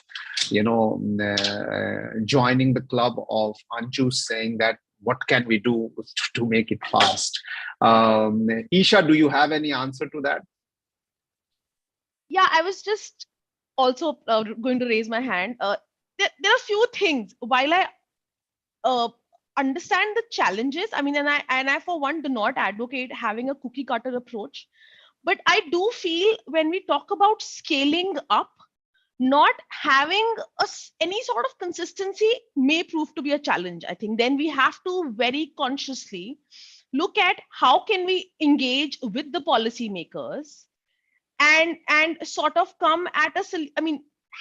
S1: joining the club of Anju, saying that what can we do to make it fast? Isha, do you have any answer to that?
S4: Yeah, I was just also going to raise my hand. There are a few things. While I understand the challenges, I mean, and I for one do not advocate having a cookie cutter approach, but I do feel when we talk about scaling up, not having any sort of consistency may prove to be a challenge. I think then we have to very consciously look at how can we engage with the policymakers and sort of come at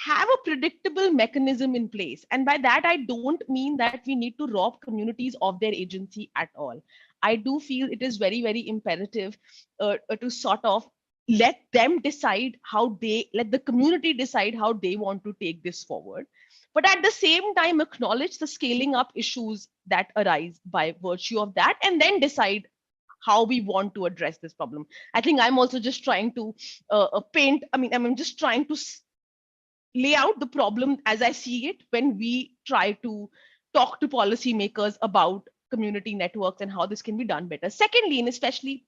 S4: have a predictable mechanism in place. And by that, I don't mean that we need to rob communities of their agency at all. I do feel it is very, very imperative to sort of let the community decide how they want to take this forward. But at the same time, acknowledge the scaling up issues that arise by virtue of that, and then decide how we want to address this problem. I think I'm also just trying to I'm just trying to lay out the problem as I see it when we try to talk to policymakers about community networks and how this can be done better. Secondly, and especially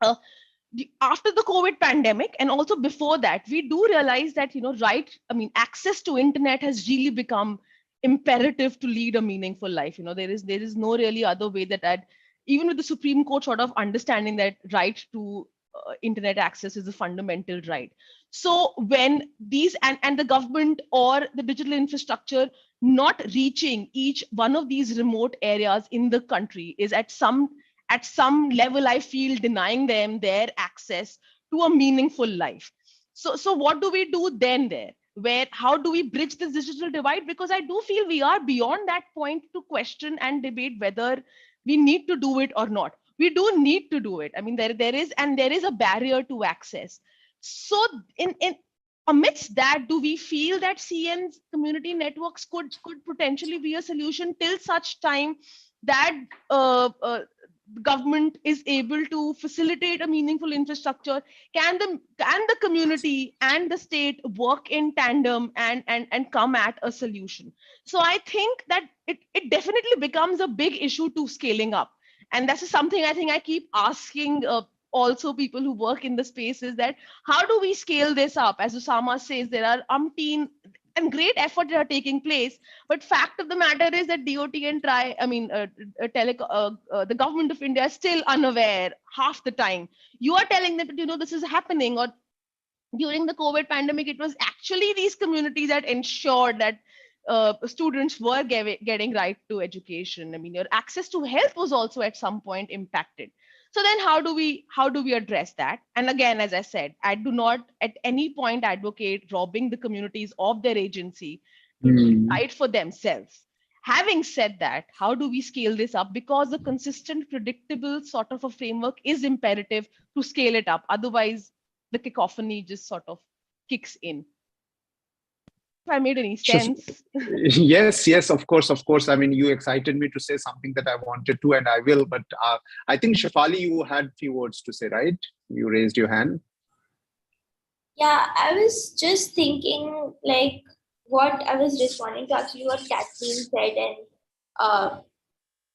S4: after the COVID pandemic, and also before that, we do realize that, access to internet has really become imperative to lead a meaningful life. There is no really other way that even with the Supreme Court sort of understanding that right to internet access is a fundamental right. So when these and the government or the digital infrastructure not reaching each one of these remote areas in the country is at some level, I feel, denying them their access to a meaningful life. So what do we do then there? How do we bridge this digital divide? Because I do feel we are beyond that point to question and debate whether we need to do it or not. We do need to do it. I mean, there is a barrier to access. So in amidst that, do we feel that CN's community networks could potentially be a solution till such time that government is able to facilitate a meaningful infrastructure? Can the community and the state work in tandem and come at a solution? So I think that it definitely becomes a big issue to scaling up. And that's something I think I keep asking also people who work in the space, is that how do we scale this up? As Usama says, there are umpteen and great efforts that are taking place, but fact of the matter is that DOT and the government of India is still unaware half the time. You are telling them that this is happening, or during the COVID pandemic, it was actually these communities that ensured that students were getting right to education. I mean, your access to health was also at some point impacted. So then how do we address that? And again, as I said, I do not at any point advocate robbing the communities of their agency to decide for themselves. Having said that, how do we scale this up? Because a consistent, predictable sort of a framework is imperative to scale it up. Otherwise, the cacophony just sort of kicks in. If I made any sense.
S1: Yes, of course. I mean, you excited me to say something that I wanted to, and I will. But I think, Shefali, you had a few words to say, right? You raised your hand.
S6: Yeah, I was just thinking, like, what I was responding to actually what Kathleen said, and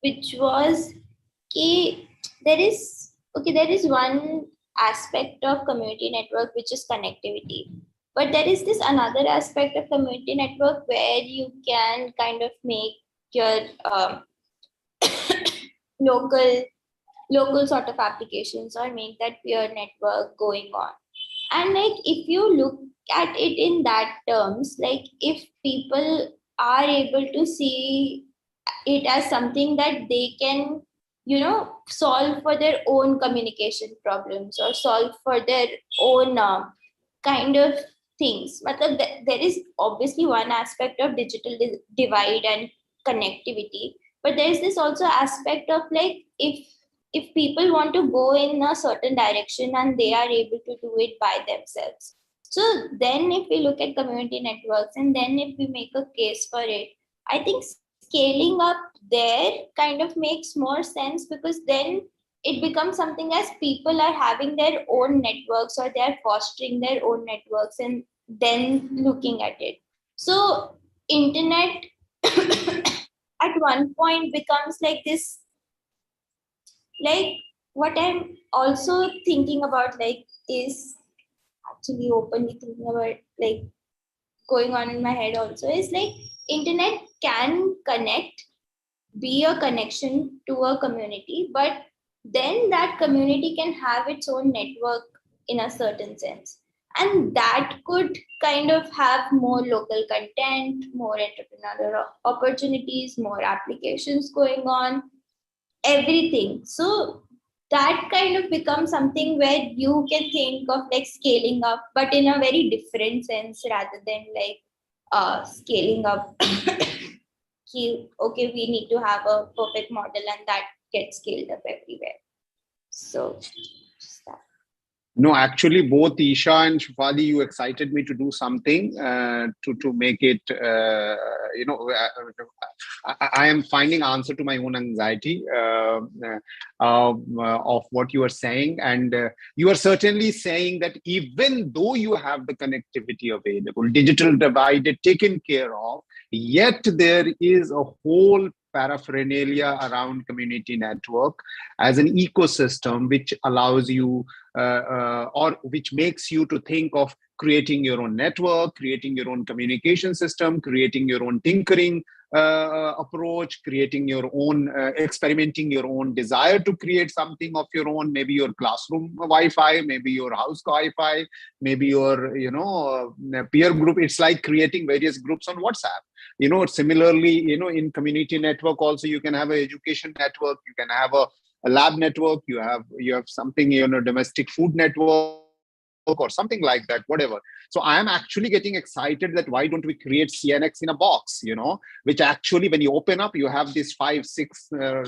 S6: which was, there is one aspect of community network which is connectivity. But there is this another aspect of community network where you can kind of make your local sort of applications, or make that peer network going on. And like, if you look at it in that terms, like if people are able to see it as something that they can, solve for their own communication problems, or solve for their own kind of things. But there is obviously one aspect of digital divide and connectivity, but there's this also aspect of like, if people want to go in a certain direction and they are able to do it by themselves. So then if we look at community networks, and then if we make a case for it, I think scaling up there kind of makes more sense, because then it becomes something as people are having their own networks, or they are fostering their own networks and then looking at it. So internet at one point becomes like this, like what I'm also thinking about, like, is actually openly thinking about, like, going on in my head also, is like internet can be a connection to a community, but then that community can have its own network in a certain sense, and that could kind of have more local content, more entrepreneurial opportunities, more applications going on, everything. So that kind of becomes something where you can think of like scaling up, but in a very different sense, rather than like scaling up. Okay, we need to have a perfect model, and that gets scaled up everywhere. So
S1: no, actually, both Isha and Shafali, you excited me to do something to make it, I am finding answer to my own anxiety of what you are saying. And you are certainly saying that even though you have the connectivity available, digital divide taken care of, yet there is a whole paraphernalia around community network as an ecosystem which allows you or which makes you to think of creating your own network, creating your own communication system, creating your own tinkering approach, creating your own, experimenting your own desire to create something of your own, maybe your classroom Wi-Fi, maybe your house Wi-Fi, maybe your, peer group. It's like creating various groups on WhatsApp. Similarly, in community network also, you can have an education network, you can have a lab network, you have something, domestic food network or something like that, whatever. So I am actually getting excited that why don't we create CNX in a box, which actually when you open up, you have these 5-6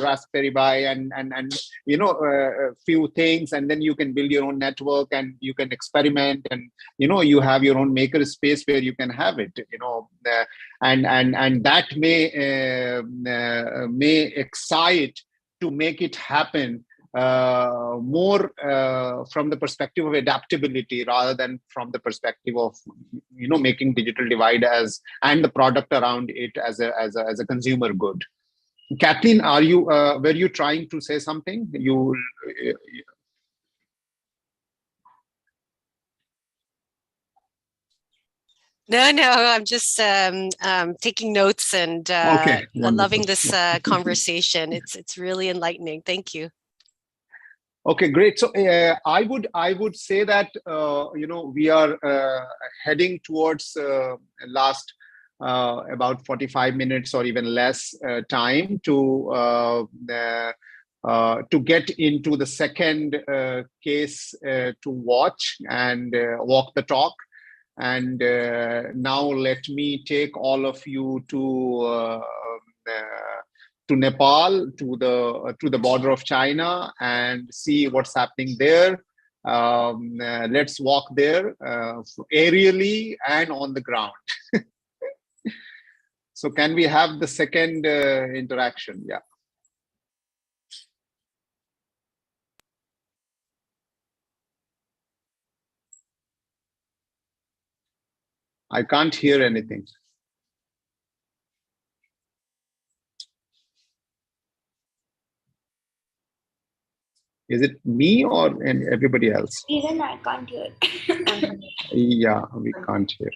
S1: Raspberry Pi and a few things, and then you can build your own network and you can experiment, and you have your own maker space where you can have it, and that may excite to make it happen more from the perspective of adaptability rather than from the perspective of making digital divide and the product around it as a consumer good. Kathleen, were you trying to say something?
S2: No, I'm just taking notes and
S1: okay,
S2: loving this conversation. It's really enlightening. Thank you.
S1: Okay, great. So I would say that we are heading towards last about 45 minutes or even less time to get into the second case to watch and walk the talk. And now let me take all of you to Nepal, to the border of China, and see what's happening there. Let's walk there aerially and on the ground. So can we have the second interaction? Yeah. I can't hear anything. Is it me or everybody else?
S6: Even I can't hear.
S1: Yeah, we can't hear.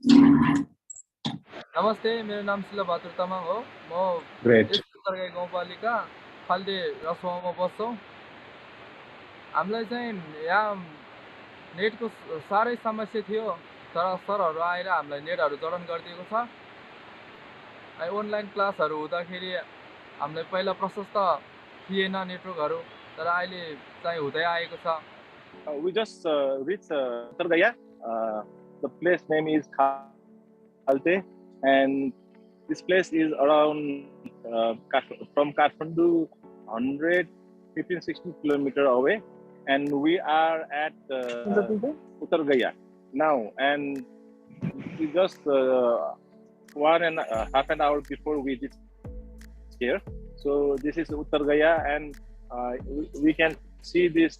S15: नमस्ते, मेरो नाम शिला बहादुर तामाङ हो। म
S1: Great.
S15: Yes उत्तरगाई गाउँपालिका फाल्दे रसोमा बस्छौँ। हामीलाई चाहिँ यहाँ नेटको साह्रै समस्या थियो, तर सरहरू आएर हामीलाई नेटहरू जडान गरिदिएको छ। अनलाइन क्लासहरू हुँदाखेरि हामीलाई पहिला प्रशस्त थिएन नेटवर्कहरू, तर अहिले चाहिँ हुँदै आएको छ।
S7: We just reached Uttargaya. The place name is Khalte, and this place is around from Kathmandu 115-16 kilometers away, and we are at Uttargaya now, and we just 1.5 an hour before we reached here. So this is Uttargaya, and we can see this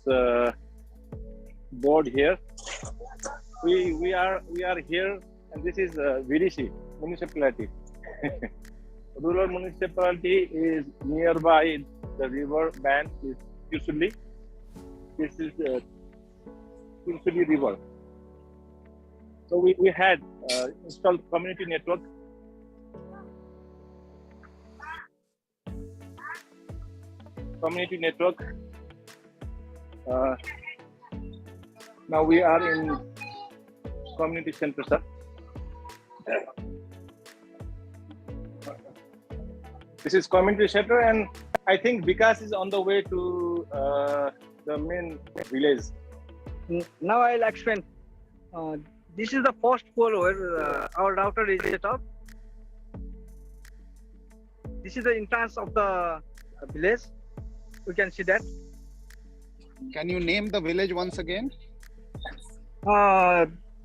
S7: board here. We are here, and this is VDC municipality. Rural municipality is nearby the river band is usually. This is usually river. So we had installed community network. Community network. Now we are in community center, sir. This is community center, and I think Vikas is on the way to the main village.
S16: Now I'll explain. This is the first pole where our router is set up. This is the entrance of the village. We can see that.
S1: Can you name the village once again?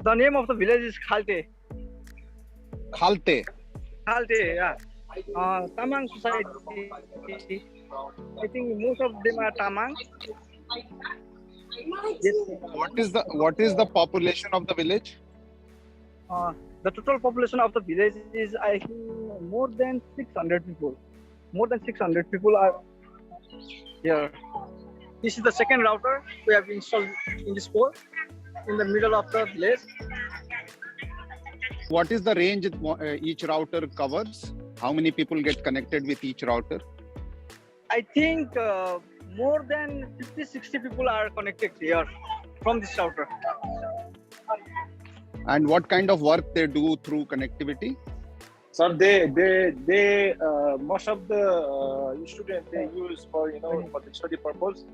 S16: The name of the village is Khalte.
S1: Khalte.
S16: Khalte, yeah. Tamang society. I think most of them are Tamang. Yes.
S1: What is the population of the village?
S16: The total population of the village is, I think, more than 600 people. More than 600 people are here. This is the second router we have installed in this pole in the middle of the village.
S1: What is the range each router covers? How many people get connected with each router?
S16: I think more than 50-60 people are connected here from this router.
S1: And what kind of work they do through connectivity?
S7: Sir, they most of the students they use for for the study purpose.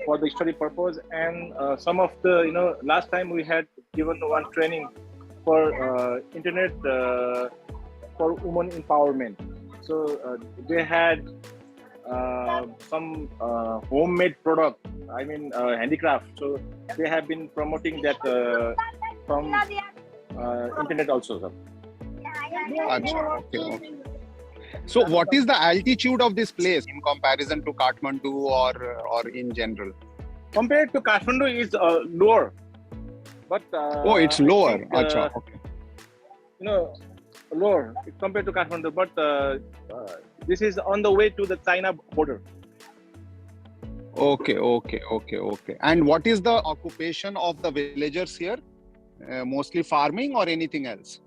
S7: For the study purpose, and some of the last time we had given one training for internet for women empowerment. So they had some homemade product. I mean handicraft. So they have been promoting that from internet also, sir.
S1: Okay. So what is the altitude of this place in comparison to Kathmandu or in general?
S7: Compared to Kathmandu, it's lower. But
S1: it's lower.
S7: Think,
S1: okay.
S7: Lower compared to Kathmandu, but this is on the way to the China border.
S1: Okay. And what is the occupation of the villagers here? Mostly farming or anything else?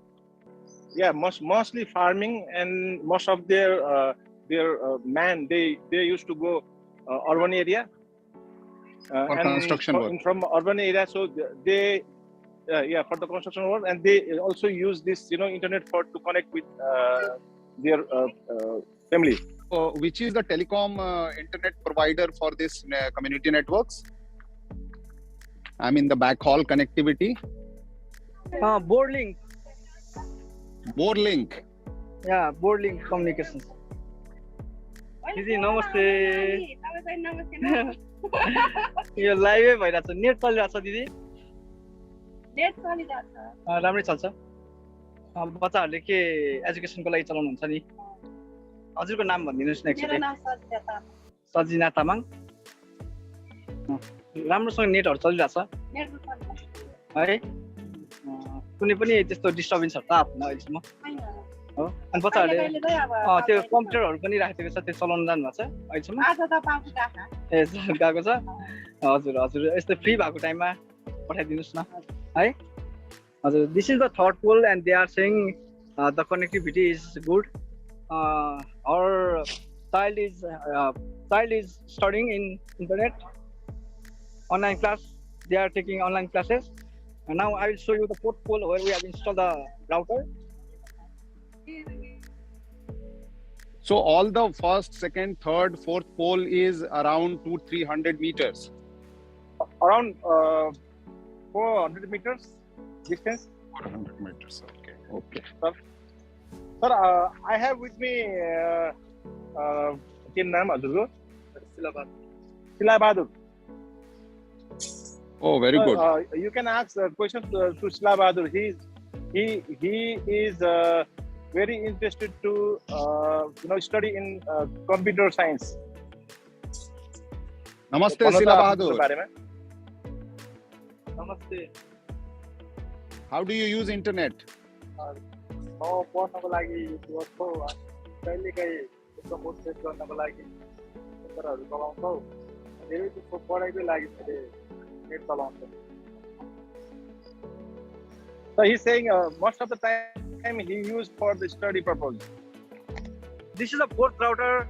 S7: Yeah, mostly farming, and most of their man they used to go urban area
S1: for construction work.
S7: From urban area, so they for the construction work, and they also use this internet to connect with their family.
S1: So which is the telecom internet provider for this community networks? I mean the backhaul connectivity.
S16: Boardlink.
S1: Boardlink.
S16: Yeah, Boardlink communications. Didi, namaste. यो लाइभै भइरहेछ, net चलिरहेछ दिदी?
S17: Net चलिरहेछ।
S16: राम्रै चल्छ। बच्चाहरूले के एजुकेसनको लागि चलाउनुहुन्छ नि? हजुरको नाम भनिदिनुस् न एकचोटि।
S17: मेरो नाम सजिना तामाङ।
S16: सजिना तामाङ। राम्रोसँग नेटहरु चलिरहेछ?
S17: नेट चलिरहेछ।
S16: है? कुनै पनि त्यस्तो डिस्टर्बेन्सहरु त आउँदैन अहिलेसम्म?
S17: छैन।
S16: हो? अनि बच्चाहरूले त्यो कम्प्युटरहरु पनि राखेको छ, त्यो चलाउन जानु भएको छ अहिलेसम्म?
S17: आज त पाएको छ।
S16: ए गएको छ? हजुर यस्तो फ्री भएको टाइममा पठाइदिनुस् न है। This is the third pole, and they are saying the connectivity is good. Our child is studying in internet online class. They are taking online classes. And now I will show you the fourth pole where we have installed the router.
S1: So all the first, second, third, fourth pole is around 200-300 meters.
S16: Around 400 meters distance.
S1: 400 meters. Okay. Okay.
S16: Sir, I have with me team name हजुरको Silabadur.
S1: Oh, very good.
S16: You can ask questions to Silabadur. He is very interested to study in computer science.
S1: Namaste, Silabadur.
S16: Namaste.
S1: How do you use internet?
S16: पढ्नको लागि युजको कहिलेकाहीँ यसको motivate गर्नको लागि पेपरहरू चलाउँछौ धेरै त्यसको पढाइकै लागि मैले नेट चलाउँछु. So he's saying most of the time he used for the study purpose. This is a fourth router,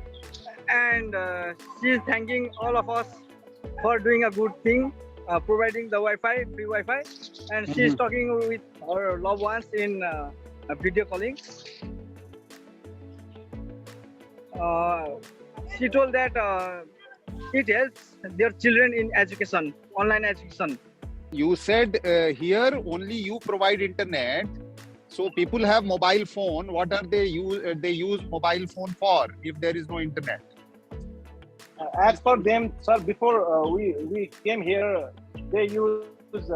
S16: and she is thanking all of us for doing a good thing, providing the Wi-Fi, free Wi-Fi, and she is talking with her loved ones in video calling. She told that it helps their children in education, online education.
S1: You said here only you provide internet. So people have mobile phone. What are they use? They use mobile phone for if there is no internet.
S16: As for them, sir, before we came here, they use this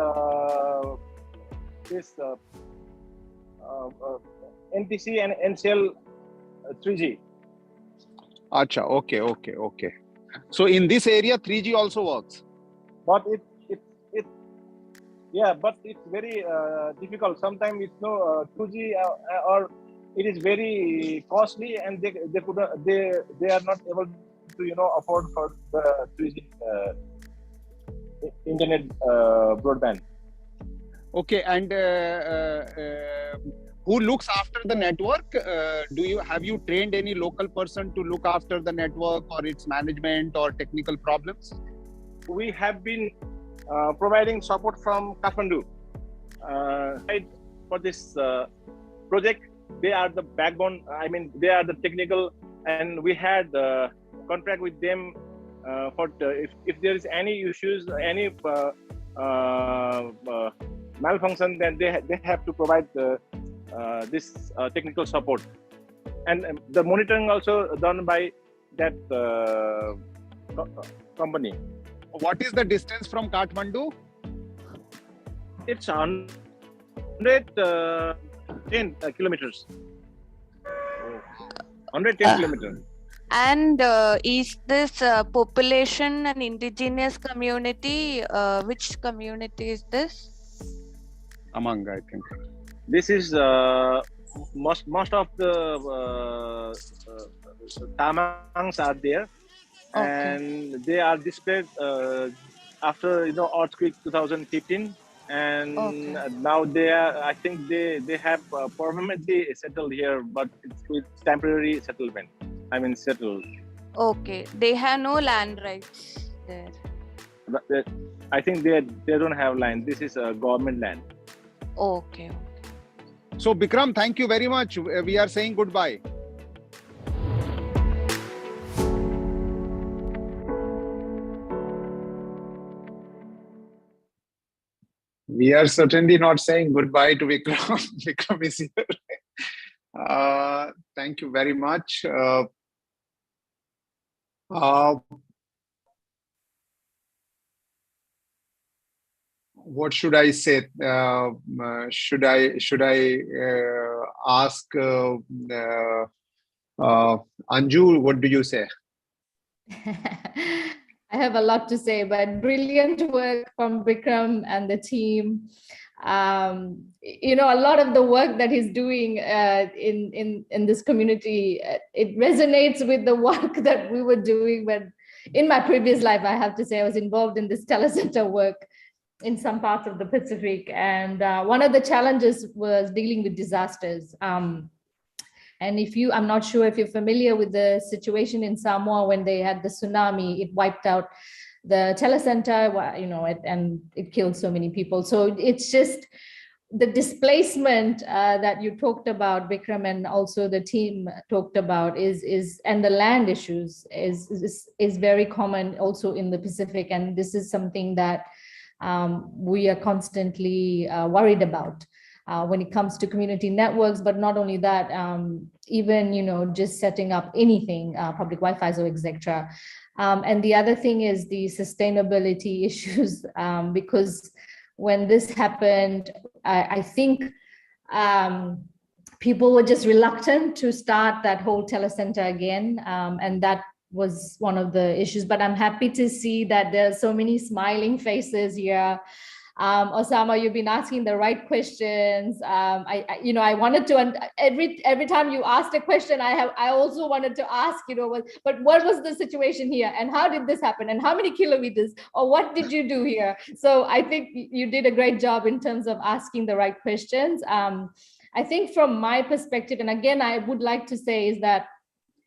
S16: NTC and NCL 3G.
S1: Acha, okay. So in this area, 3G also works.
S16: But but it's very difficult. Sometimes it's no 2G or it is very costly, and they are not able to afford for the 3G internet broadband.
S1: Okay, and who looks after the network? Have you trained any local person to look after the network or its management or technical problems?
S16: We have been providing support from Kathmandu for this project. They are the backbone. I mean, they are the technical, and we had contract with them for if there is any issues, any malfunction, then they have to provide this technical support, and the monitoring also done by that company.
S1: What is the distance from Kathmandu?
S16: It's 110 kilometers. 110 kilometers.
S18: And is this population an indigenous community? Which community is this?
S1: Among, I think.
S16: This is most of the Tamangs are there. Okay. And they are displaced after earthquake 2015, and now I think they have permanently settled here, but it's temporary settlement. I mean settled.
S18: Okay, they have no land rights there.
S16: I think they don't have land. This is a government land.
S18: Okay.
S1: So Bikram, thank you very much. We are saying goodbye. We are certainly not saying goodbye to Vikram. Vikram is here. Thank you very much. What should I say? Should I ask Anju? What do you say?
S3: I have a lot to say, but brilliant work from Bikram and the team. A lot of the work that he's doing in this community, it resonates with the work that we were doing when in my previous life. I have to say I was involved in this telecenter work. in some parts of the Pacific. And one of the challenges was dealing with disasters. And I'm not sure if you're familiar with the situation in Samoa when they had the tsunami, it wiped out the telecenter, and it killed so many people. So it's just the displacement that you talked about, Bikram, and also the team talked about and the land issues is very common also in the Pacific. And this is something that we are constantly worried about when it comes to community networks. But not only that, even just setting up anything, public Wi-Fi or etc. And the other thing is the sustainability issues, because when this happened, I think people were just reluctant to start that whole telecenter again, and that was one of the issues. But I'm happy to see that there are so many smiling faces here. Osama, you've been asking the right questions. I wanted to, every time you asked a question, I also wanted to ask, but what was the situation here, and how did this happen, and how many kilometers, or what did you do here? So I think you did a great job in terms of asking the right questions. I think from my perspective, and again, I would like to say is that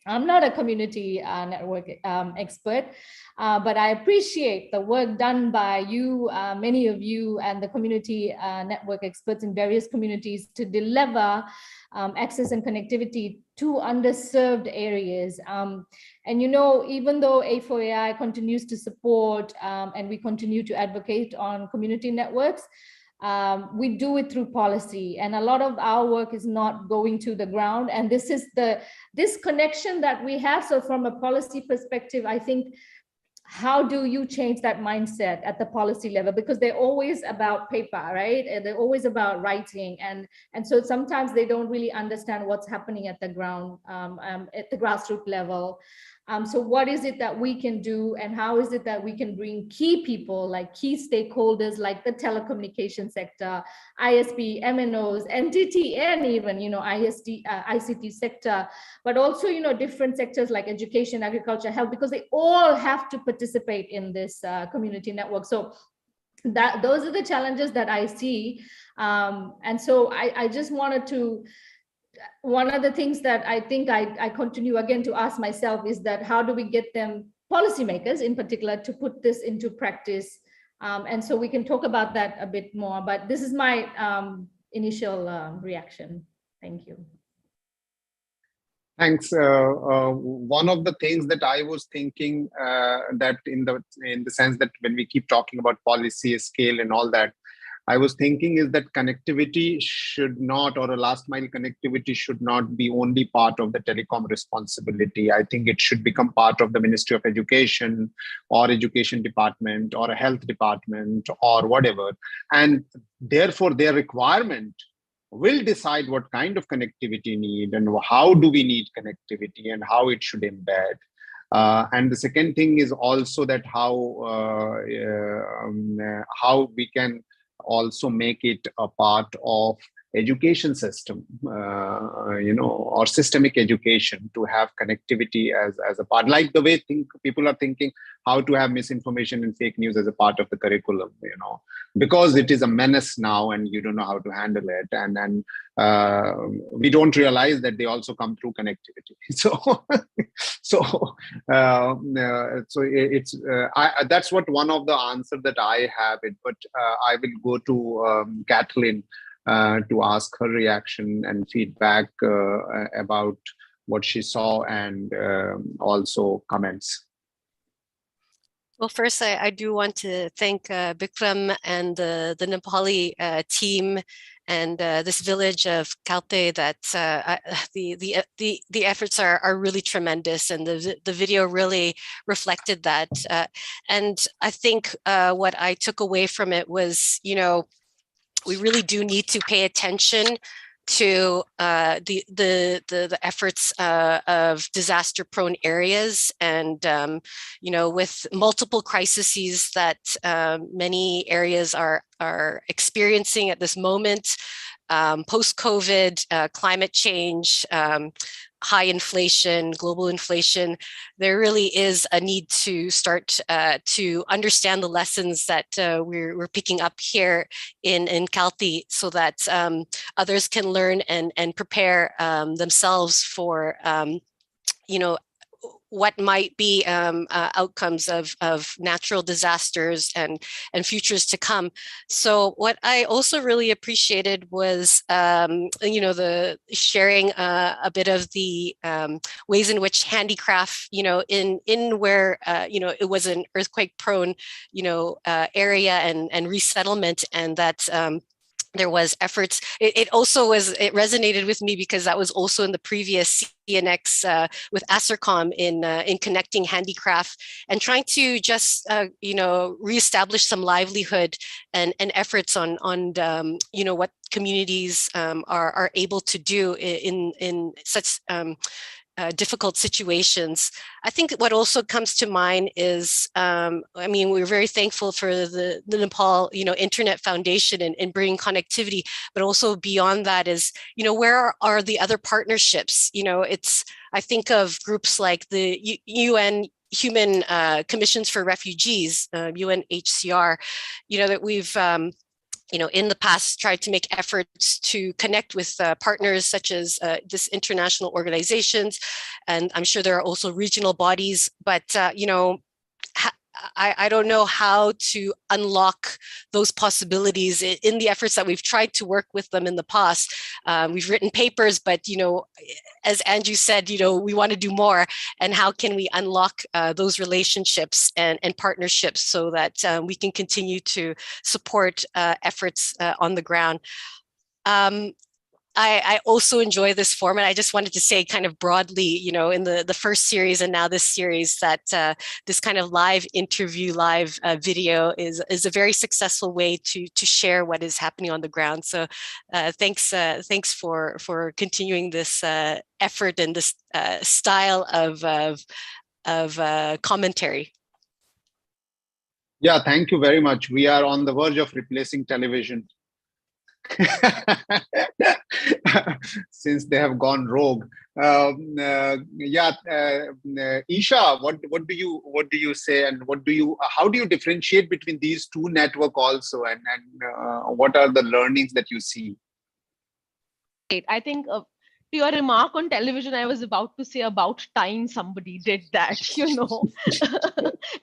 S3: I'm not a community network expert, but I appreciate the work done by you, many of you, and the community network experts in various communities to deliver access and connectivity to underserved areas. And even though A4AI continues to support and we continue to advocate on community networks, we do it through policy, and a lot of our work is not going to the ground. And this is this connection that we have. So from a policy perspective, I think, how do you change that mindset at the policy level? Because they're always about paper, right? And they're always about writing. And so sometimes they don't really understand what's happening at the ground, at the grassroots level. So what is it that we can do, and how is it that we can bring key people, like key stakeholders, like the telecommunication sector, ISP, MNOs, NTT, and even, ICT sector, but also, different sectors like education, agriculture, health, because they all have to participate in this community network. So those are the challenges that I see. And so I just wanted to, one of the things that I think I continue again to ask myself is that how do we get them, policymakers in particular, to put this into practice? And so we can talk about that a bit more, but this is my initial reaction. Thank you.
S1: Thanks. One of the things that I was thinking that in the sense that when we keep talking about policy scale and all that, I was thinking is that connectivity should not, or a last mile connectivity should not be only part of the telecom responsibility. I think it should become part of the Ministry of Education or Education Department or a health department or whatever. And therefore their requirement will decide what kind of connectivity need and how do we need connectivity and how it should embed. And the second thing is also that how we can also make it a part of education system, or systemic education, to have connectivity as a part, like the way people are thinking how to have misinformation and fake news as a part of the curriculum, because it is a menace now and you don't know how to handle it. And we don't realize that they also come through connectivity. So that's what one of the answers that I have it, but I will go to Kathleen to ask her reaction and feedback about what she saw, and also comments.
S2: Well, first, I do want to thank Bikram and the Nepali team and this village of Kalte. That the efforts are really tremendous, and the video really reflected that. And I think what I took away from it was, we really do need to pay attention to the efforts of disaster-prone areas, and with multiple crises that many areas are experiencing at this moment, post-COVID, climate change, high inflation, global inflation, there really is a need to start to understand the lessons that we're picking up here in Kalti, so that others can learn and prepare themselves for what might be outcomes of natural disasters and futures to come. So what I also really appreciated was, the sharing a bit of the ways in which handicraft, in where, it was an earthquake prone, area and resettlement, and that there was efforts. It resonated with me because that was also in the previous CNX with ASERCOM in connecting handicraft and trying to just reestablish some livelihood and efforts on what communities are able to do in such difficult situations. I think what also comes to mind is, we're very thankful for the Nepal, Internet Foundation and bringing connectivity, but also beyond that is, where are the other partnerships? I think of groups like the UN Human Commissions for Refugees, UNHCR, that we've in the past tried to make efforts to connect with partners such as this international organizations. And I'm sure there are also regional bodies, but, I don't know how to unlock those possibilities in the efforts that we've tried to work with them in the past. We've written papers, but, as Andrew said, we want to do more. And how can we unlock those relationships and partnerships so that we can continue to support efforts on the ground? I also enjoy this format. I just wanted to say kind of broadly, in the first series and now this series, that this kind of live interview, live video is a very successful way to share what is happening on the ground. So thanks for continuing this effort and this style of commentary.
S1: Yeah, thank you very much. We are on the verge of replacing television. Since they have gone rogue. Isha, what do you say, and how do you differentiate between these two network also, and what are the learnings that you see?
S4: I think to your remark on television, I was about to say about time somebody did that,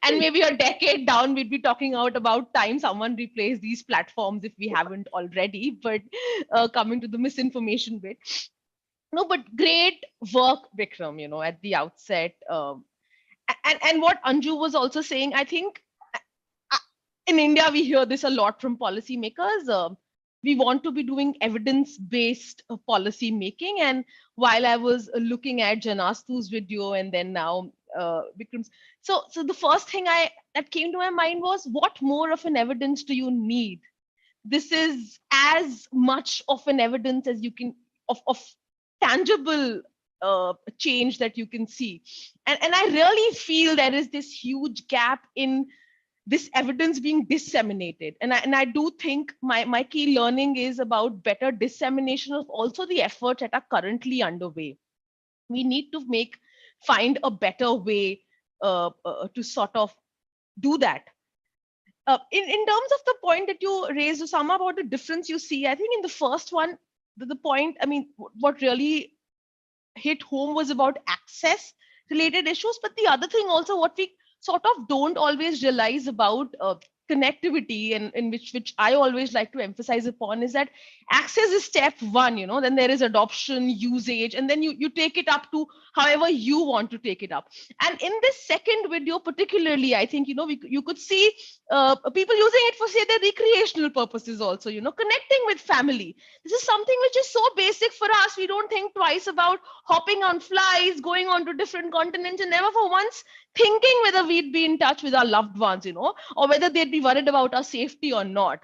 S4: and maybe a decade down, we'd be talking out about time someone replaced these platforms if we haven't already. But coming to the misinformation bit, no, but great work, Vikram, at the outset. And what Anju was also saying, I think in India, we hear this a lot from policymakers. We want to be doing evidence-based policy making. And while I was looking at Janastu's video and then now Vikram's, so the first thing that came to my mind was, what more of an evidence do you need? This is as much of an evidence as you can of tangible change that you can see. And I really feel there is this huge gap in this evidence being disseminated. And I do think my key learning is about better dissemination of also the efforts that are currently underway. We need to find a better way to sort of do that. In terms of the point that you raised, Osama, about the difference you see, I think in the first one, the point, what really hit home was about access related issues. But the other thing also, what we sort of don't always realize about connectivity, and in which I always like to emphasize upon, is that access is step one, then there is adoption, usage, and then you take it up to however you want to take it up. And in this second video particularly, I think, you could see people using it for, say, their recreational purposes also, connecting with family. This is something which is so basic for us. We don't think twice about hopping on flights, going on to different continents, and never for once thinking whether we'd be in touch with our loved ones, or whether they'd be worried about our safety or not.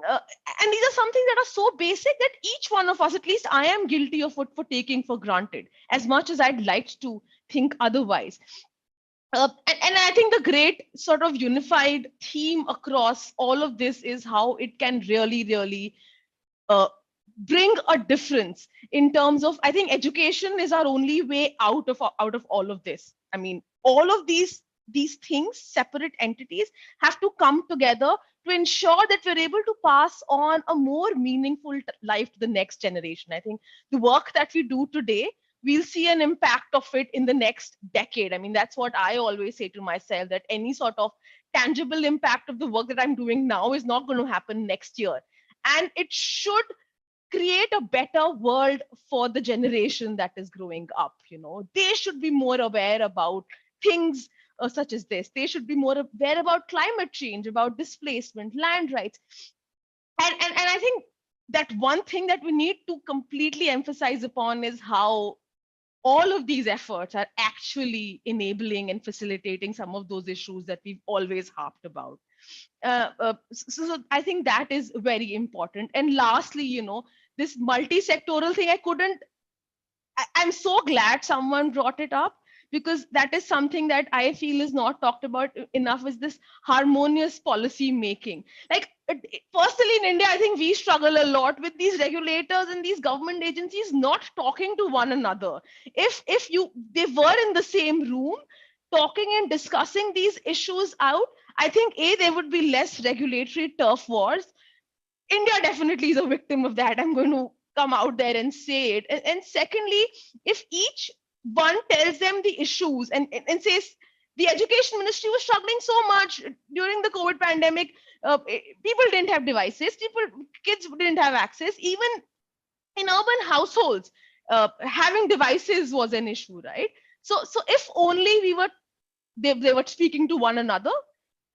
S4: And these are something that are so basic that each one of us, at least I am guilty of it, for taking for granted, as much as I'd like to think otherwise. And I think the great sort of unified theme across all of this is how it can really, really bring a difference in terms of, I think education is our only way out of all of this. I mean, all of these things, separate entities, have to come together to ensure that we're able to pass on a more meaningful life to the next generation. I think the work that we do today, we'll see an impact of it in the next decade. I mean, that's what I always say to myself, that any sort of tangible impact of the work that I'm doing now is not going to happen next year. And it should create a better world for the generation that is growing up. They should be more aware about things such as this. They should be more aware about climate change, about displacement, land rights. And I think that one thing that we need to completely emphasize upon is how all of these efforts are actually enabling and facilitating some of those issues that we've always harped about. So I think that is very important. And lastly, this multi-sectoral thing, I'm so glad someone brought it up, because that is something that I feel is not talked about enough, is this harmonious policy making. Like, personally in India, I think we struggle a lot with these regulators and these government agencies not talking to one another. If they were in the same room talking and discussing these issues out, I think there would be less regulatory turf wars. India definitely is a victim of that. I'm going to come out there and say it. And secondly, if each one tells them the issues and says, the education ministry was struggling so much during the COVID pandemic, people didn't have devices, kids didn't have access, even in urban households, having devices was an issue, right? So if only they were speaking to one another,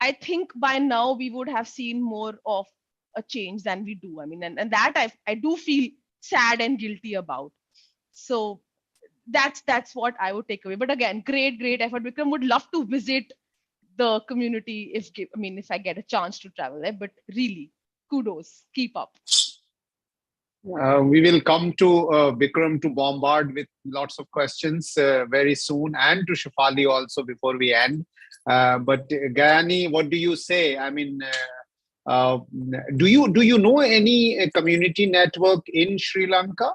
S4: I think by now we would have seen more of a change than we do. I mean, and that I do feel sad and guilty about. So that's what I would take away. But again, great effort. Vikram, would love to visit the community if I get a chance to travel there. But really, kudos, keep up.
S1: We will come to Vikram to bombard with lots of questions very soon, and to Shefali also before we end. But Gayani, what do you say? I mean, do you know any community network in Sri Lanka?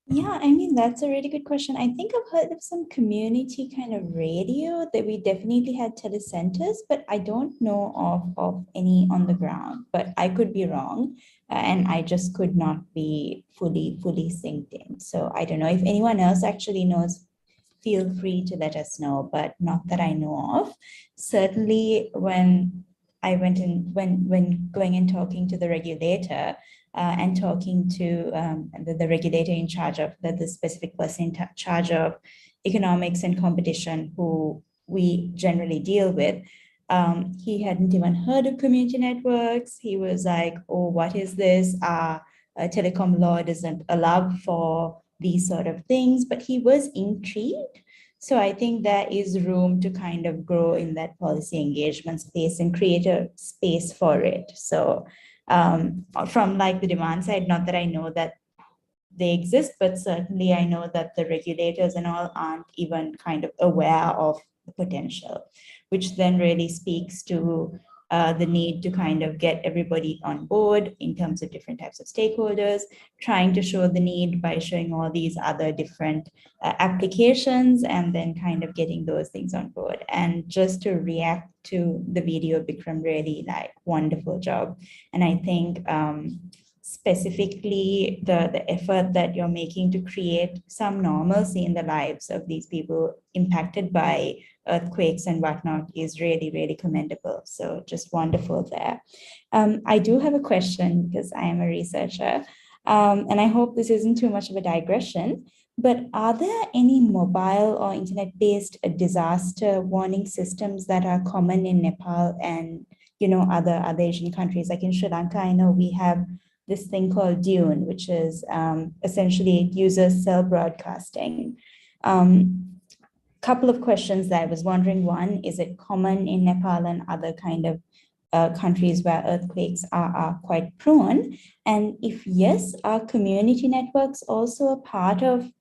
S5: Yeah, I mean, that's a really good question. I think I've heard of some community kind of radio that we definitely had telecenters, but I don't know of any on the ground, but I could be wrong. And I just could not be fully synced in. So I don't know if anyone else actually knows, feel free to let us know, but not that I know of. Certainly when I went in, when going and talking to the regulator, and talking to the regulator in charge of the specific person in charge of economics and competition, who we generally deal with, he hadn't even heard of community networks. He was like, oh, what is this? Telecom law doesn't allow for these sort of things, but he was intrigued. So I think there is room to kind of grow in that policy engagement space and create a space for it. So from like the demand side, not that I know that they exist, but certainly I know that the regulators and all aren't even kind of aware of the potential, which then really speaks to the need to kind of get everybody on board in terms of different types of stakeholders, trying to show the need by showing all these other different applications, and then kind of getting those things on board. And just to react to the video, Bikram, really like wonderful job. And I think specifically the effort that you're making to create some normalcy in the lives of these people impacted by earthquakes and whatnot is really, really commendable. So just wonderful there. I do have a question because I am a researcher, and I hope this isn't too much of a digression, but are there any mobile or internet-based disaster warning systems that are common in Nepal and other Asian countries? Like in Sri Lanka, I know we have this thing called Dune, which is essentially it uses cell broadcasting. Couple of questions that I was wondering. One, is it common in Nepal and other kind of countries where earthquakes are quite prone? And if yes, are community networks also a part of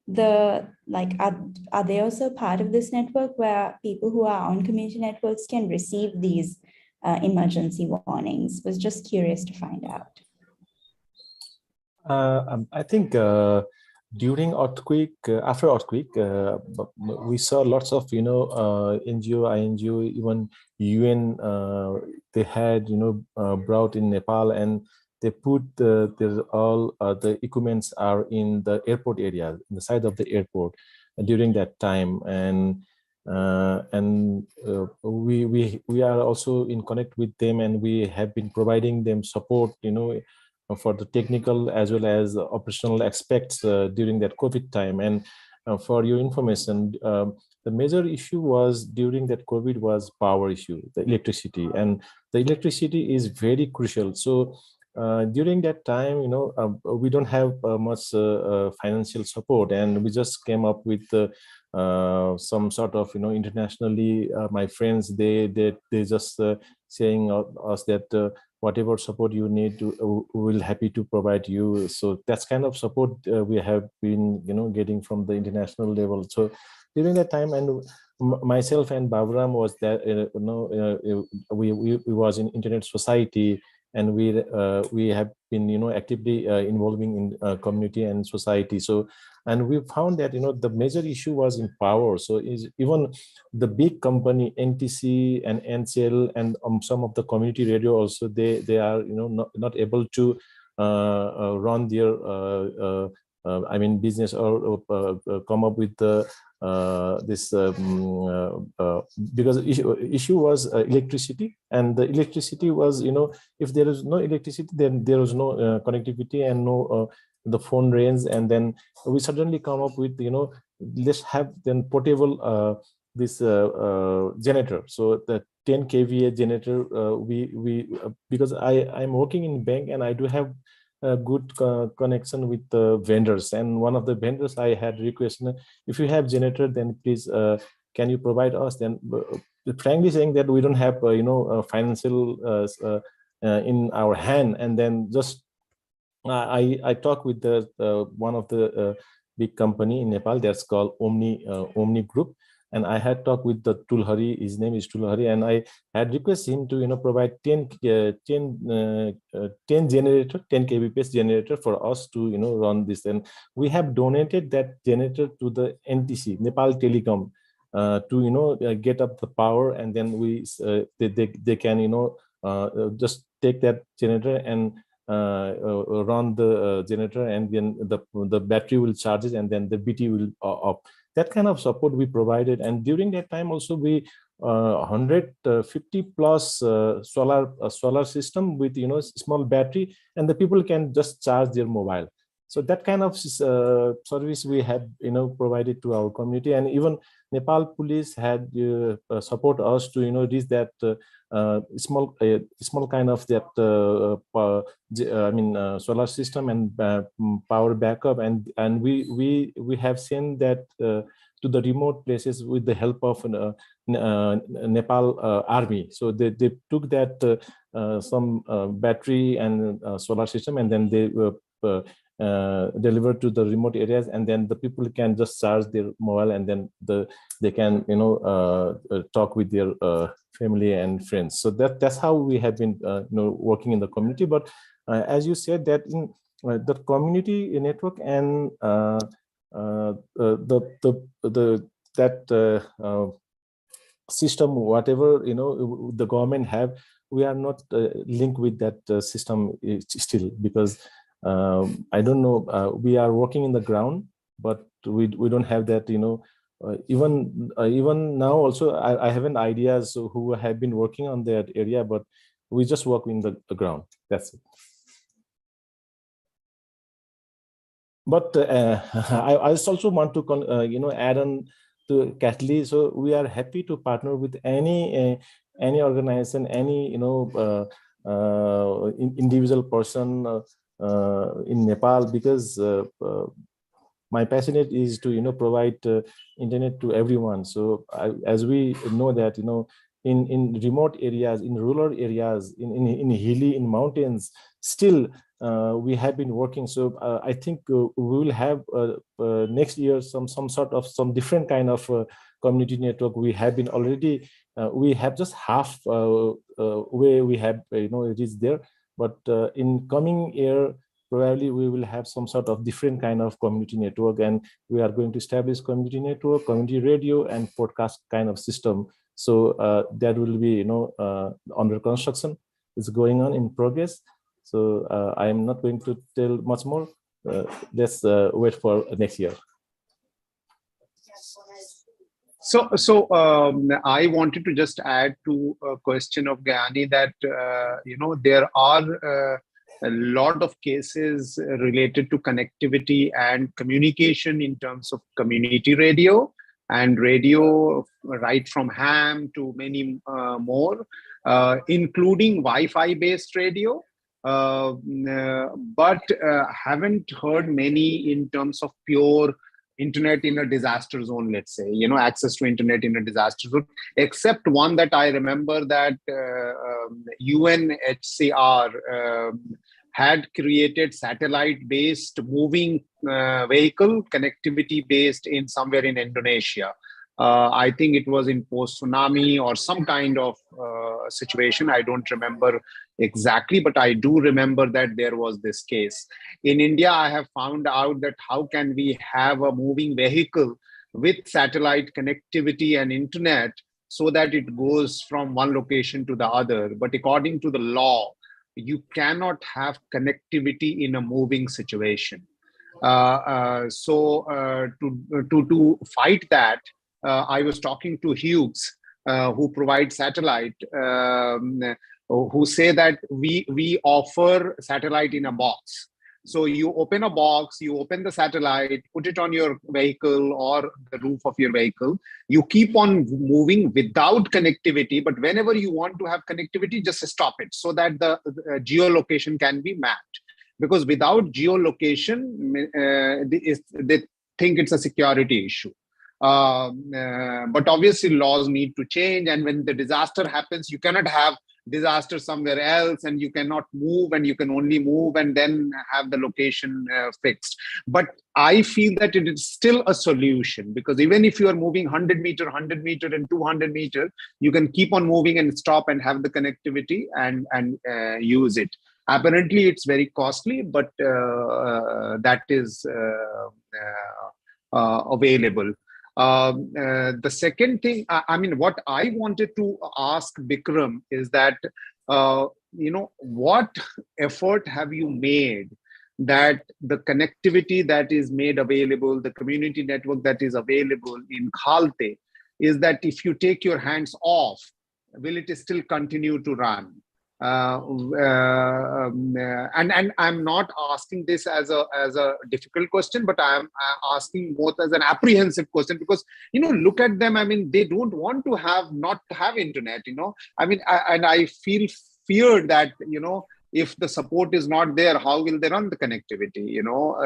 S5: the, like, are they also part of this network where people who are on community networks can receive these emergency warnings? Was just curious to find out.
S7: I think during earthquake, after earthquake, we saw lots of NGO, INGO, even UN. They had brought in Nepal, and they put all the equipments are in the airport area, in the side of the airport during that time, and we are also in connect with them, and we have been providing them support, for the technical as well as operational aspects during that COVID time. And for your information, the major issue was during that COVID was power issue, the electricity, and the electricity is very crucial. So during that time, we don't have much financial support, and we just came up with some sort of, internationally, my friends, they just saying us that whatever support you need, we'll happy to provide you. So that's kind of support we have been, getting from the international level. So during that time, and myself and Bavram was that, we was in Internet Society, and we have been, actively involving in community and society. So, and we found that, the major issue was in power. So is even the big company NTC and NCL and some of the community radio also, they are not able to run their I mean business, or come up with the this because issue was electricity, and the electricity was, if there is no electricity, then there is no connectivity and no the phone rings. And then we suddenly come up with, let's have then portable this generator. So the 10 kVA generator, we because I'm working in bank, and I do have a good connection with the vendors, and one of the vendors I had requested, if you have generator, then please can you provide us. Then frankly saying that we don't have financial in our hand. And then just I talked with the one of the big company in Nepal that's called Omni Group, and I had talked with the Tulhari, his name is Tulhari, and I had requested him to provide 10 generator, 10 kbps generator for us to run this. And we have donated that generator to the NTC, Nepal Telecom, to get up the power, and then we they can just take that generator and run the generator, and then the battery will charge it, and then the BT will up. That kind of support we provided. And during that time also, we 150 plus solar system with small battery, and the people can just charge their mobile. So that kind of service we have provided to our community. And even Nepal police had support us to reach that small kind of that solar system and power backup, and we have sent that to the remote places with the help of Nepal army. So they took that some battery and solar system, and then they delivered to the remote areas, and then the people can just charge their mobile, and then they can talk with their family and friends. So that's how we have been working in the community. But as you said, that in the community network and system, whatever the government have, we are not linked with that system still, because I don't know, we are working in the ground, but we don't have that even now also. I have an ideas who have been working on that area, but we just work in the ground. That's it. But I also want to add on to Kathleen. So we are happy to partner with any organization, any individual person in Nepal, because my passionate is to provide internet to everyone. So as we know that in remote areas, in rural areas, in hilly, in mountains, still we have been working. So I think we will have next year some different kind of community network. We have been already we have just half way we have it is there, but in coming year probably we will have some sort of different kind of community network, and we are going to establish community network, community radio, and podcast kind of system. So that will be, under construction. It's going on in progress. So I am not going to tell much more. Let's wait for next year.
S1: So I wanted to just add to a question of Gyani that, there are a lot of cases related to connectivity and communication in terms of community radio and radio right from ham to many more, including Wi-Fi based radio. But haven't heard many in terms of pure internet in a disaster zone, let's say, access to internet in a disaster zone, except one that I remember that UNHCR had created satellite-based moving vehicle connectivity based in somewhere in Indonesia. I think it was in post-tsunami or some kind of situation. I don't remember exactly, but I do remember that there was this case. In India, I have found out that how can we have a moving vehicle with satellite connectivity and internet so that it goes from one location to the other. But according to the law, you cannot have connectivity in a moving situation. So to fight that, I was talking to Hughes, who provides satellite, who say that we offer satellite in a box. So you open a box, you open the satellite, put it on your vehicle or the roof of your vehicle. You keep on moving without connectivity, but whenever you want to have connectivity, just stop it so that the geolocation can be mapped. Because without geolocation, they think it's a security issue. But obviously laws need to change, and when the disaster happens, you cannot have disaster somewhere else, and you cannot move, and you can only move and then have the location fixed. But I feel that it is still a solution, because even if you are moving 100 meter, 100 meter and 200 meter, you can keep on moving and stop and have the connectivity and use it. Apparently it's very costly, but that is available. The second thing, I mean, what I wanted to ask Bikram is that, what effort have you made that the connectivity that is made available, the community network that is available in Khalte, is that if you take your hands off, will it still continue to run? And I'm not asking this as a difficult question, but I'm asking more as an apprehensive question, because look at them. I mean, they don't want to not have internet. I mean, I feel feared that if the support is not there, how will they run the connectivity?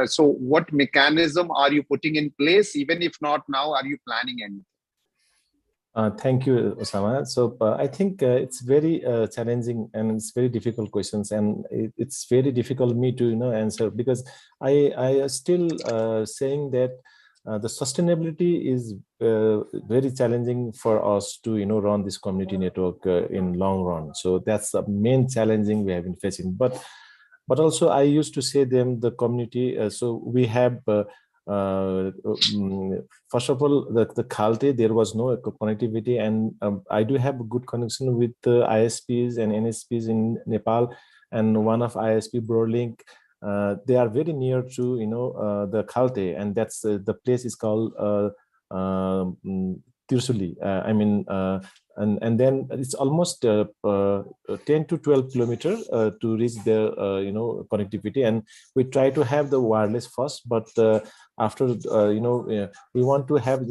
S1: So what mechanism are you putting in place? Even if not now, are you planning anything?
S7: Thank you, Osama. So I think it's very challenging and it's very difficult questions, and it's very difficult me to answer, because I still saying that the sustainability is very challenging for us to run this community network in long run. So that's the main challenging we have been facing. But also I used to say them the community. So we have. First of all, the Khalte, there was no connectivity, and I do have a good connection with the ISPs and NSPs in Nepal, and one of ISP Brolink. They are very near to the Khalte, and that's the place is called Tirsuli. And then it's almost 10 to 12 kilometers to reach the connectivity, and we try to have the wireless first, but after we want to have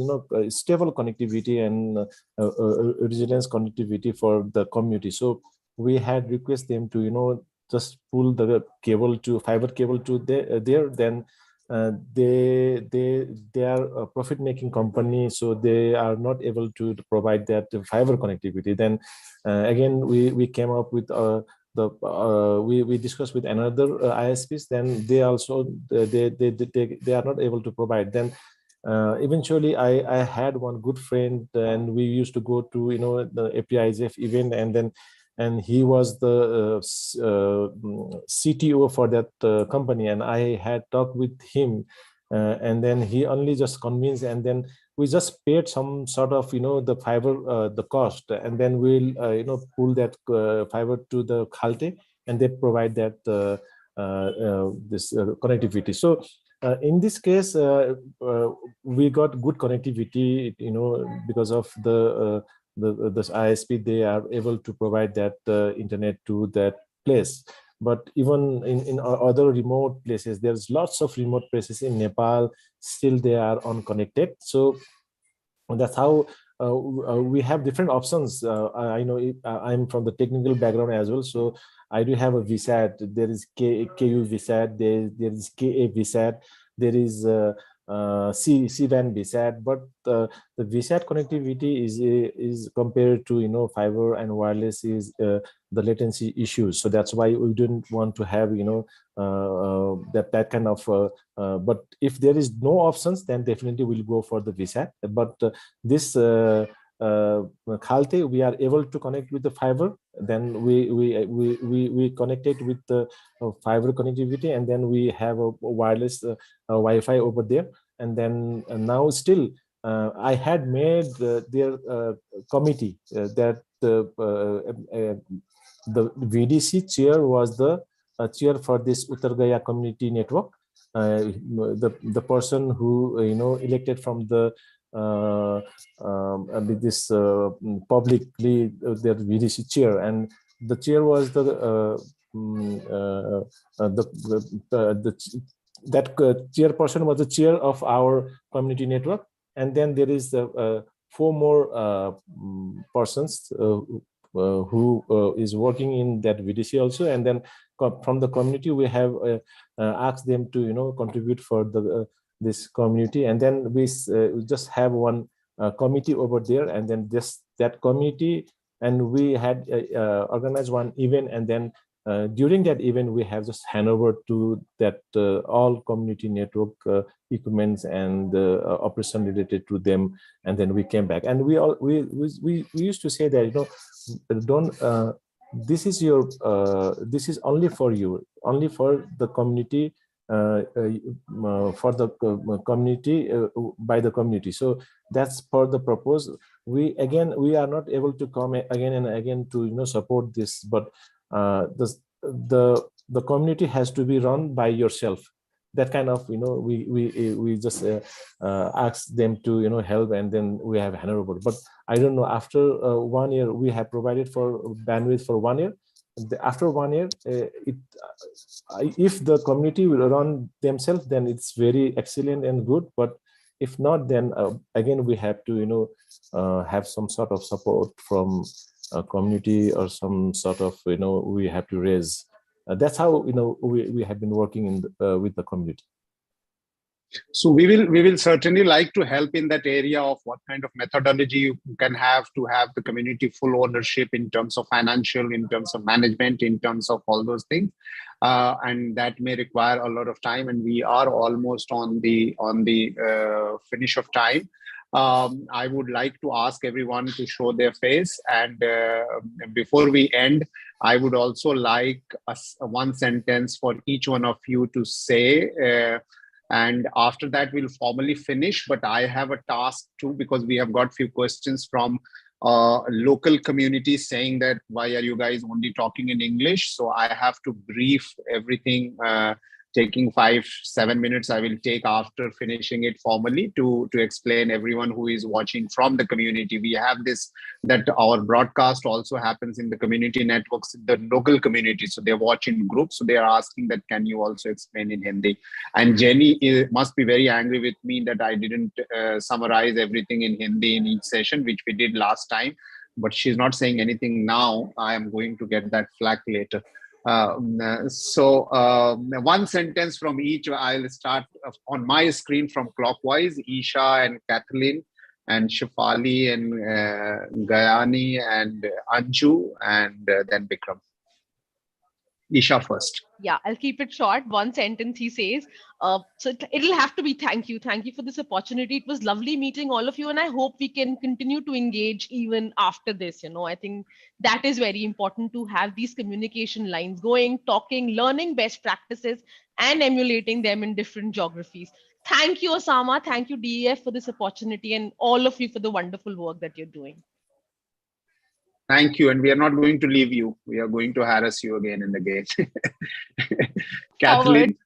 S7: stable connectivity and resilience connectivity for the community. So we had request them to just pull the cable to fiber cable to there. Then they are a profit making company, so they are not able to provide that fiber connectivity. Then again we came up with we discussed with another ISPs. Then they also they are not able to provide. Then eventually I had one good friend, and we used to go to the APISF event, and then and he was the CTO for that company, and I had talked with him, and then he only just convinced, and then we just paid some sort of the fiber the cost, and then we'll pull that fiber to the Khalte, and they provide that this connectivity. So in this case, we got good connectivity, because of this ISP. They are able to provide that internet to that place. But even in other remote places, there's lots of remote places in Nepal, still they are unconnected. So that's how we have different options. I know I'm from the technical background as well, so I do have a VSAT. There is KU VSAT, there is KA VSAT, there is C-band VSAT, but the VSAT connectivity is compared to fiber and wireless is the latency issues. So that's why we didn't want to have that kind of. But if there is no options, then definitely we'll go for the VSAT. But this Khalte, we are able to connect with the fiber. Then we connected with the fiber connectivity, and then we have a wireless Wi-Fi over there. And then now still, I had made their committee that the VDC chair was the chair for this Uttar Gaya community network. The person who elected from the this publicly their VDC chair, and the chair was that chairperson was the chair of our community network. And then there is 4 more persons who is working in that VDC also. And then from the community, we have asked them to contribute for the this community. And then we just have one committee over there, and then that committee, and we had organized one event, and then during that event we have just hand over to that all community network equipments and operation related to them, and then we came back. And we used to say that don't this is your this is only for you, only for the community, for the community, by the community. So that's for the purpose. We are not able to come again and again to support this, but the community has to be run by yourself. That kind of we just ask them to help, and then we have handover. But I don't know, after 1 year we have provided for bandwidth for 1 year. After 1 year, if the community will run themselves, then it's very excellent and good. But if not, then again we have to have some sort of support from a community, or some sort of we have to raise. That's how we have been working in with the community.
S1: So we will certainly like to help in that area of what kind of methodology you can have to have the community full ownership in terms of financial, in terms of management, in terms of all those things, and that may require a lot of time. And we are almost on the finish of time. I would like to ask everyone to show their face, and before we end, I would also like one sentence for each one of you to say. And after that, we'll formally finish. But I have a task too, because we have got few questions from local communities saying that why are you guys only talking in English? So I have to brief everything, taking 5-7 minutes I will take after finishing it formally to explain everyone who is watching from the community. We have this, that our broadcast also happens in the community networks, the local community. So they're watching groups. So they are asking that, can you also explain in Hindi? And Jenny must be very angry with me that I didn't summarize everything in Hindi in each session, which we did last time. But she's not saying anything now. I am going to get that flack later. So one sentence from each. I'll start on my screen from clockwise. Isha and Kathleen and Shafali and Gayani and Anju, and then Bikram. Isha first.
S4: Yeah, I'll keep it short. One sentence he says. So it'll have to be thank you. Thank you for this opportunity. It was lovely meeting all of you, and I hope we can continue to engage even after this. I think that is very important to have these communication lines going, talking, learning best practices, and emulating them in different geographies. Thank you, Osama. Thank you, DEF, for this opportunity, and all of you for the wonderful work that you're doing.
S1: Thank you. And we are not going to leave you. We are going to harass you again and again. Kathleen.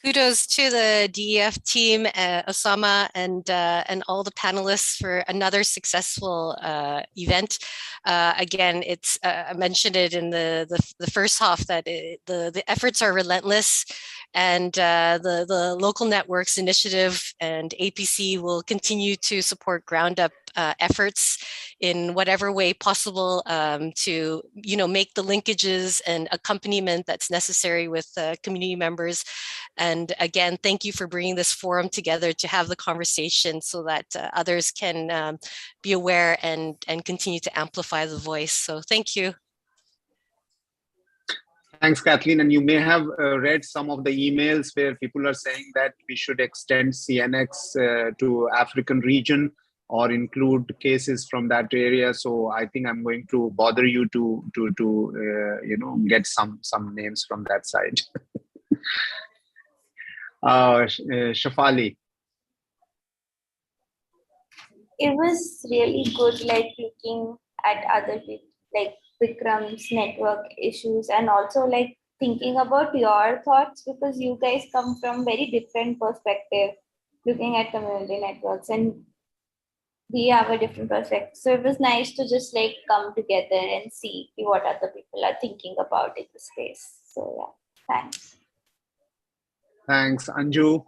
S2: Kudos to the DEF team, Osama, and all the panelists for another successful event. Again, it's I mentioned it in the first half that the efforts are relentless, and the local networks initiative and APC will continue to support ground up efforts in whatever way possible to make the linkages and accompaniment that's necessary with community members. And again, thank you for bringing this forum together to have the conversation so that others can be aware and continue to amplify the voice. So thank you.
S1: Thanks, Kathleen. And you may have read some of the emails where people are saying that we should extend CNX to African region or include cases from that area. So I think I'm going to bother you to get some names from that side. Shafali.
S6: It was really good, like looking at other people, like Vikram's network issues, and also like thinking about your thoughts, because you guys come from very different perspective looking at community networks, and we have a different perspective. So it was nice to just like come together and see what other people are thinking about in the space. So yeah, thanks.
S1: Thanks, Anju.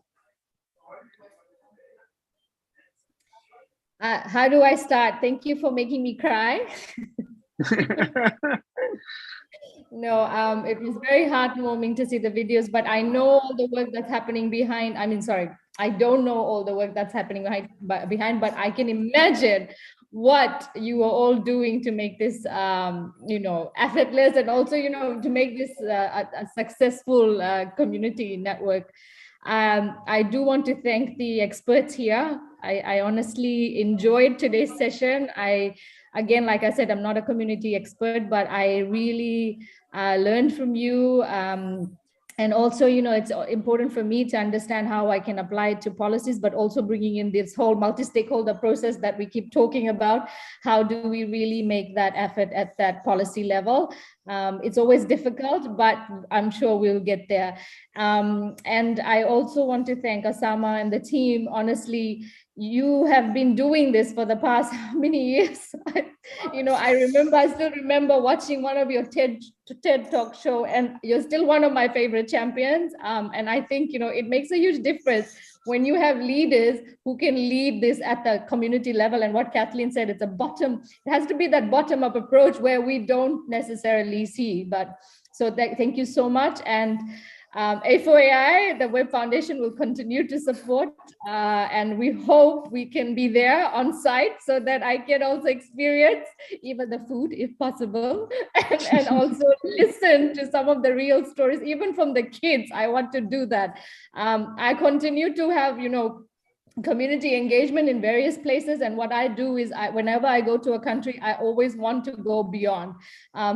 S3: How do I start? Thank you for making me cry. No, it was very heartwarming to see the videos, but I know all the work that's happening behind. I don't know all the work that's happening behind, but I can imagine what you are all doing to make this, effortless, and also, to make this a successful community network. I do want to thank the experts here. I honestly enjoyed today's session. Again, like I said, I'm not a community expert, but I really learned from you. And also, it's important for me to understand how I can apply it to policies, but also bringing in this whole multi-stakeholder process that we keep talking about. How do we really make that effort at that policy level? It's always difficult, but I'm sure we'll get there. And I also want to thank Osama and the team. Honestly, you have been doing this for the past how many years? I still remember watching one of your TED Talk show, and you're still one of my favorite champions. And I think, it makes a huge difference when you have leaders who can lead this at the community level. And what Kathleen said, it has to be that bottom-up approach where we don't necessarily see. But so thank you so much. And A4AI, the Web Foundation, will continue to support, and we hope we can be there on site so that I can also experience even the food if possible, and also listen to some of the real stories, even from the kids. I want to do that. I continue to have, community engagement in various places, and what I do is whenever I go to a country, I always want to go beyond.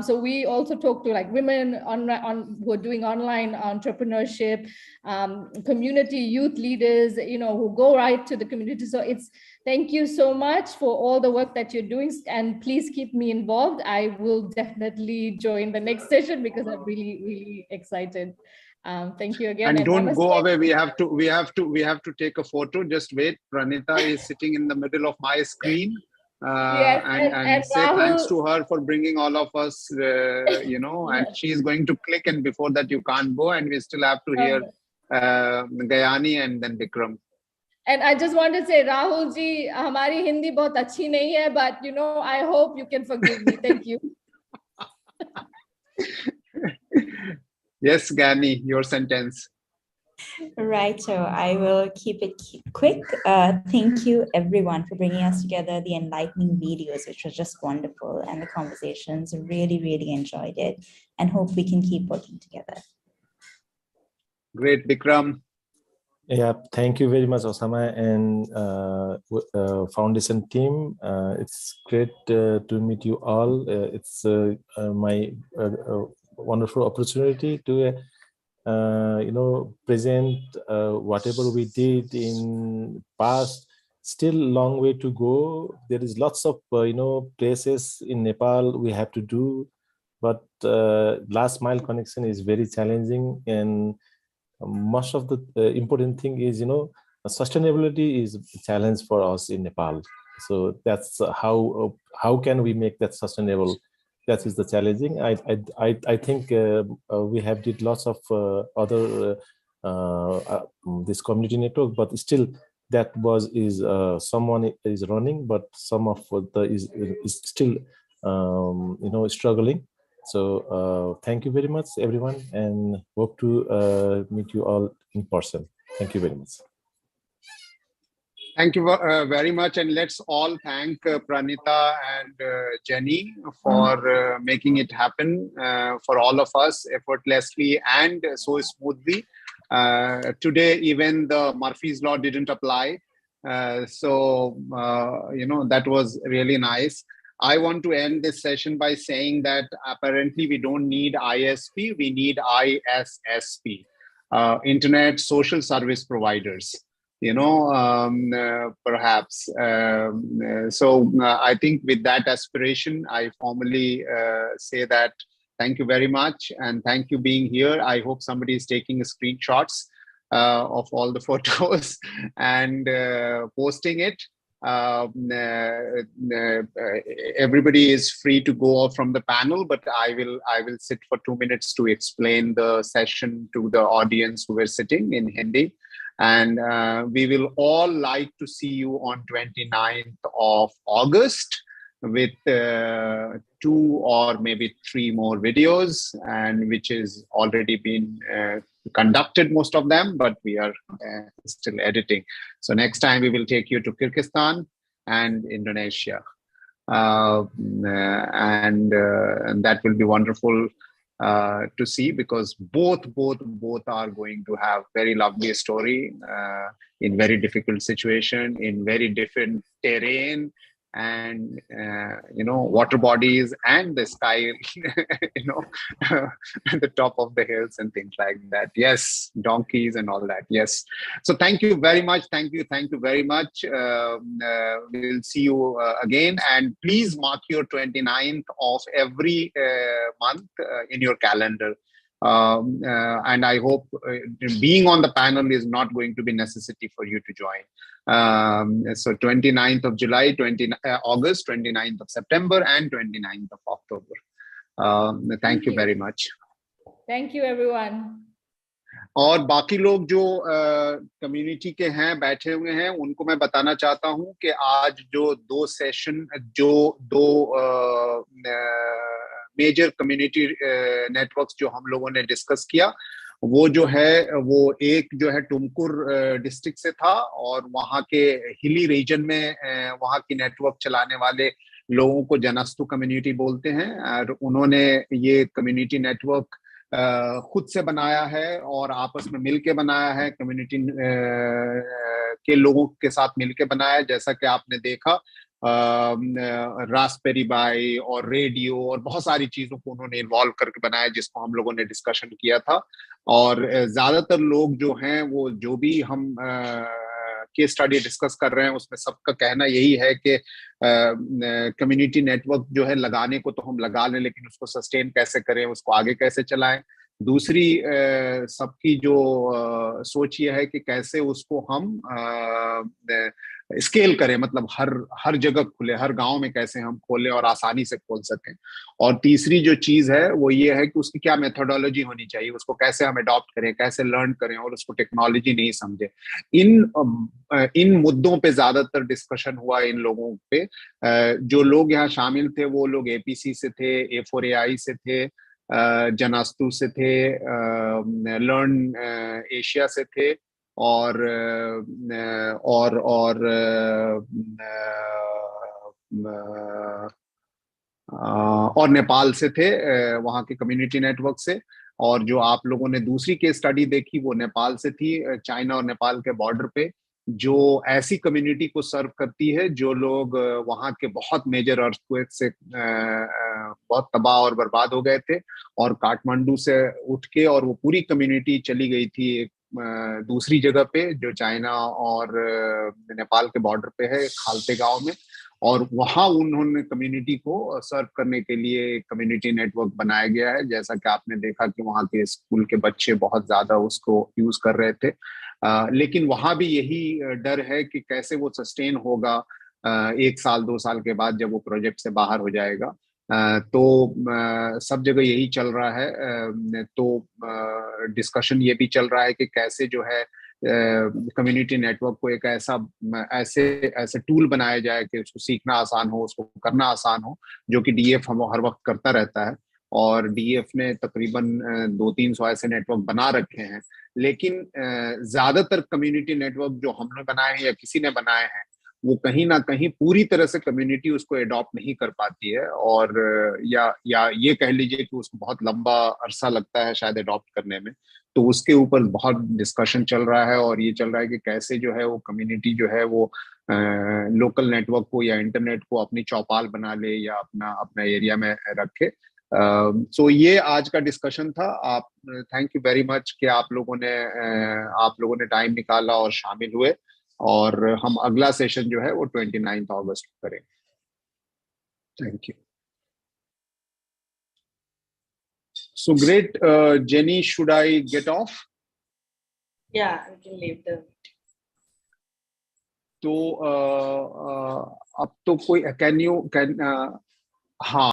S3: So we also talk to like women who are doing online entrepreneurship, community youth leaders, who go right to the community. So thank you so much for all the work that you're doing, and please keep me involved. I will definitely join the next session because I'm really, really excited. Thank you again.
S1: And don't go away. We have to take a photo. Just wait. Pranita is sitting in the middle of my screen.
S3: Yes,
S1: and say
S3: Rahul,
S1: thanks to her for bringing all of us, and she's going to click, and before that you can't go, and we still have to hear Gayani and then Vikram.
S3: And I just want to say, Rahul ji, hamari Hindi bahut achhi nahi hai, but I hope you can forgive me. Thank you.
S1: Yes, Gani, your sentence.
S5: Right, so I will keep it quick. Thank you everyone for bringing us together, the enlightening videos, which was just wonderful, and the conversations. Really, really enjoyed it, and hope we can keep working together.
S1: Great, Bikram.
S7: Yeah, thank you very much, Osama and Foundation team. It's great to meet you all. It's my wonderful opportunity to present whatever we did in past. Still long way to go. There is lots of places in Nepal we have to do, but last mile connection is very challenging, and most of the important thing is sustainability is a challenge for us in Nepal. So that's how can we make that sustainable. That is the challenging. I think we have did lots of other this community network, but still that is someone is running, but some of the is still struggling. So thank you very much, everyone, and hope to meet you all in person. Thank you very much.
S1: Thank you very much, and let's all thank Pranita and Jenny for making it happen for all of us effortlessly and so smoothly. Today, even the Murphy's Law didn't apply, so that was really nice. I want to end this session by saying that apparently we don't need ISP, we need ISSP, Internet Social Service Providers. Perhaps. So I think with that aspiration, I formally say that thank you very much, and thank you being here. I hope somebody is taking screenshots of all the photos and posting it. Everybody is free to go off from the panel, but I will sit for 2 minutes to explain the session to the audience who were sitting in Hindi. And we will all like to see you on 29th of August with 2 or maybe 3 more videos, and which is already been conducted, most of them, but we are still editing. So next time we will take you to Kyrgyzstan and Indonesia. And that will be wonderful to see, because both are going to have very lovely story in very difficult situation, in very different terrain, and water bodies, and the sky, at the top of the hills and things like that. Yes, donkeys and all that. Yes. So thank you very much. Thank you very much. We'll see you again, and please mark your 29th of every month in your calendar. And I hope being on the panel is not going to be necessity for you to join. So 29th of July, August, 29th of September, and 29th of October. Thank you very much.
S3: Thank you, everyone.
S1: और बाकी लोग जो community के हैं, बैठे हुए हैं, उनको मैं बताना चाहता हूं कि आज जो 2 सेशन, जो 2 मेजर कम्युनिटी नेटवर्क्स जो हम लोगों ने डिस्कस किया, वो जो है, वो एक जो है टुमकुर डिस्ट्रिक्ट से था, और वहाँ के हिली रीजन में वहाँ की नेटवर्क चलाने वाले लोगों को जनस्तु कम्युनिटी बोलते हैं, और उन्होंने ये कम्युनिटी नेटवर्क खुद से बनाया है और आपस में मिलके बनाया है, कम्युनिटी के लोगों के साथ मिलके बनाया है। जैसा कि आपने देखा, रास्पबेरी पाई और रेडियो और बहुत सारी चीजों को उन्होंने इन्वॉल्व करके बनाया, जिसको हम लोगों ने डिस्कशन किया था। और ज्यादातर लोग जो हैं, वो जो भी हम केस स्टडी डिस्कस कर रहे हैं, उसमें सबका कहना यही है कि कम्युनिटी नेटवर्क जो है लगाने को तो हम लगा लें, लेकिन उसको सस्टेन कैसे करें, उसको आगे कैसे चलाएं। दूसरी सबकी जो सोच ये है कि कैसे उसको हम स्केल करें, मतलब हर जगह खुले, हर गांव में कैसे हम खोलें और आसानी से खोल सकें। और तीसरी जो चीज है वो ये है कि उसकी क्या मेथोडोलॉजी होनी चाहिए, उसको कैसे हम अडॉप्ट करें, कैसे लर्न करें, और उसको टेक्नोलॉजी नहीं समझे। इन मुद्दों पे ज्यादातर डिस्कशन हुआ इन लोगों पे। जो लोग यहाँ शामिल थे वो लोग APC से थे, A4AI से थे, जनास्तु से थे, लर्न एशिया से थे, और और नेपाल से थे, वहाँ के कम्युनिटी नेटवर्क से। और जो आप लोगों ने दूसरी केस स्टडी देखी वो नेपाल से थी, चाइना और नेपाल के बॉर्डर पे, जो ऐसी कम्युनिटी को सर्व करती है जो लोग वहाँ के बहुत मेजर अर्थक्वेक से बहुत तबाह और बर्बाद हो गए थे, और काठमांडू से उठ के और वो पूरी कम्युनिटी चली गई थी एक दूसरी जगह पे जो चाइना और नेपाल के बॉर्डर पे है, खालते गांव में। और वहां उन्होंने कम्युनिटी को सर्व करने के लिए कम्युनिटी नेटवर्क बनाया गया है। जैसा कि आपने देखा कि वहाँ के स्कूल के बच्चे बहुत ज्यादा उसको यूज कर रहे थे, लेकिन वहां भी यही डर है कि कैसे वो सस्टेन होगा 1 साल 2 साल के बाद जब वो प्रोजेक्ट से बाहर हो जाएगा। तो सब जगह यही चल रहा है। तो डिस्कशन ये भी चल रहा है कि कैसे जो है कम्युनिटी नेटवर्क को एक ऐसे टूल बनाया जाए कि उसको सीखना आसान हो, उसको करना आसान हो, जो कि डीएफ हम हर वक्त करता रहता है। और डीएफ ने तकरीबन 200-300 ऐसे नेटवर्क बना रखे हैं, लेकिन ज्यादातर कम्युनिटी नेटवर्क जो हमने बनाए हैं या किसी ने बनाए हैं वो कहीं ना कहीं पूरी तरह से कम्युनिटी उसको एडॉप्ट नहीं कर पाती है, और या ये कह लीजिए कि उसको बहुत लंबा अरसा लगता है शायद एडॉप्ट करने में। तो उसके ऊपर बहुत डिस्कशन चल रहा है, और ये चल रहा है कि कैसे जो है वो कम्युनिटी जो है वो लोकल नेटवर्क को या इंटरनेट को अपनी चौपाल बना ले या अपना अपना एरिया में रखे। सो ये आज का डिस्कशन था। आप थैंक यू वेरी मच कि आप लोगों ने टाइम निकाला और शामिल हुए, और हम अगला सेशन जो है वो 29 अगस्त को करेंगे। Thank you. So great, Jenny, should I get off?
S19: Yeah, we can leave the.
S1: तो अब तो कोई can हाँ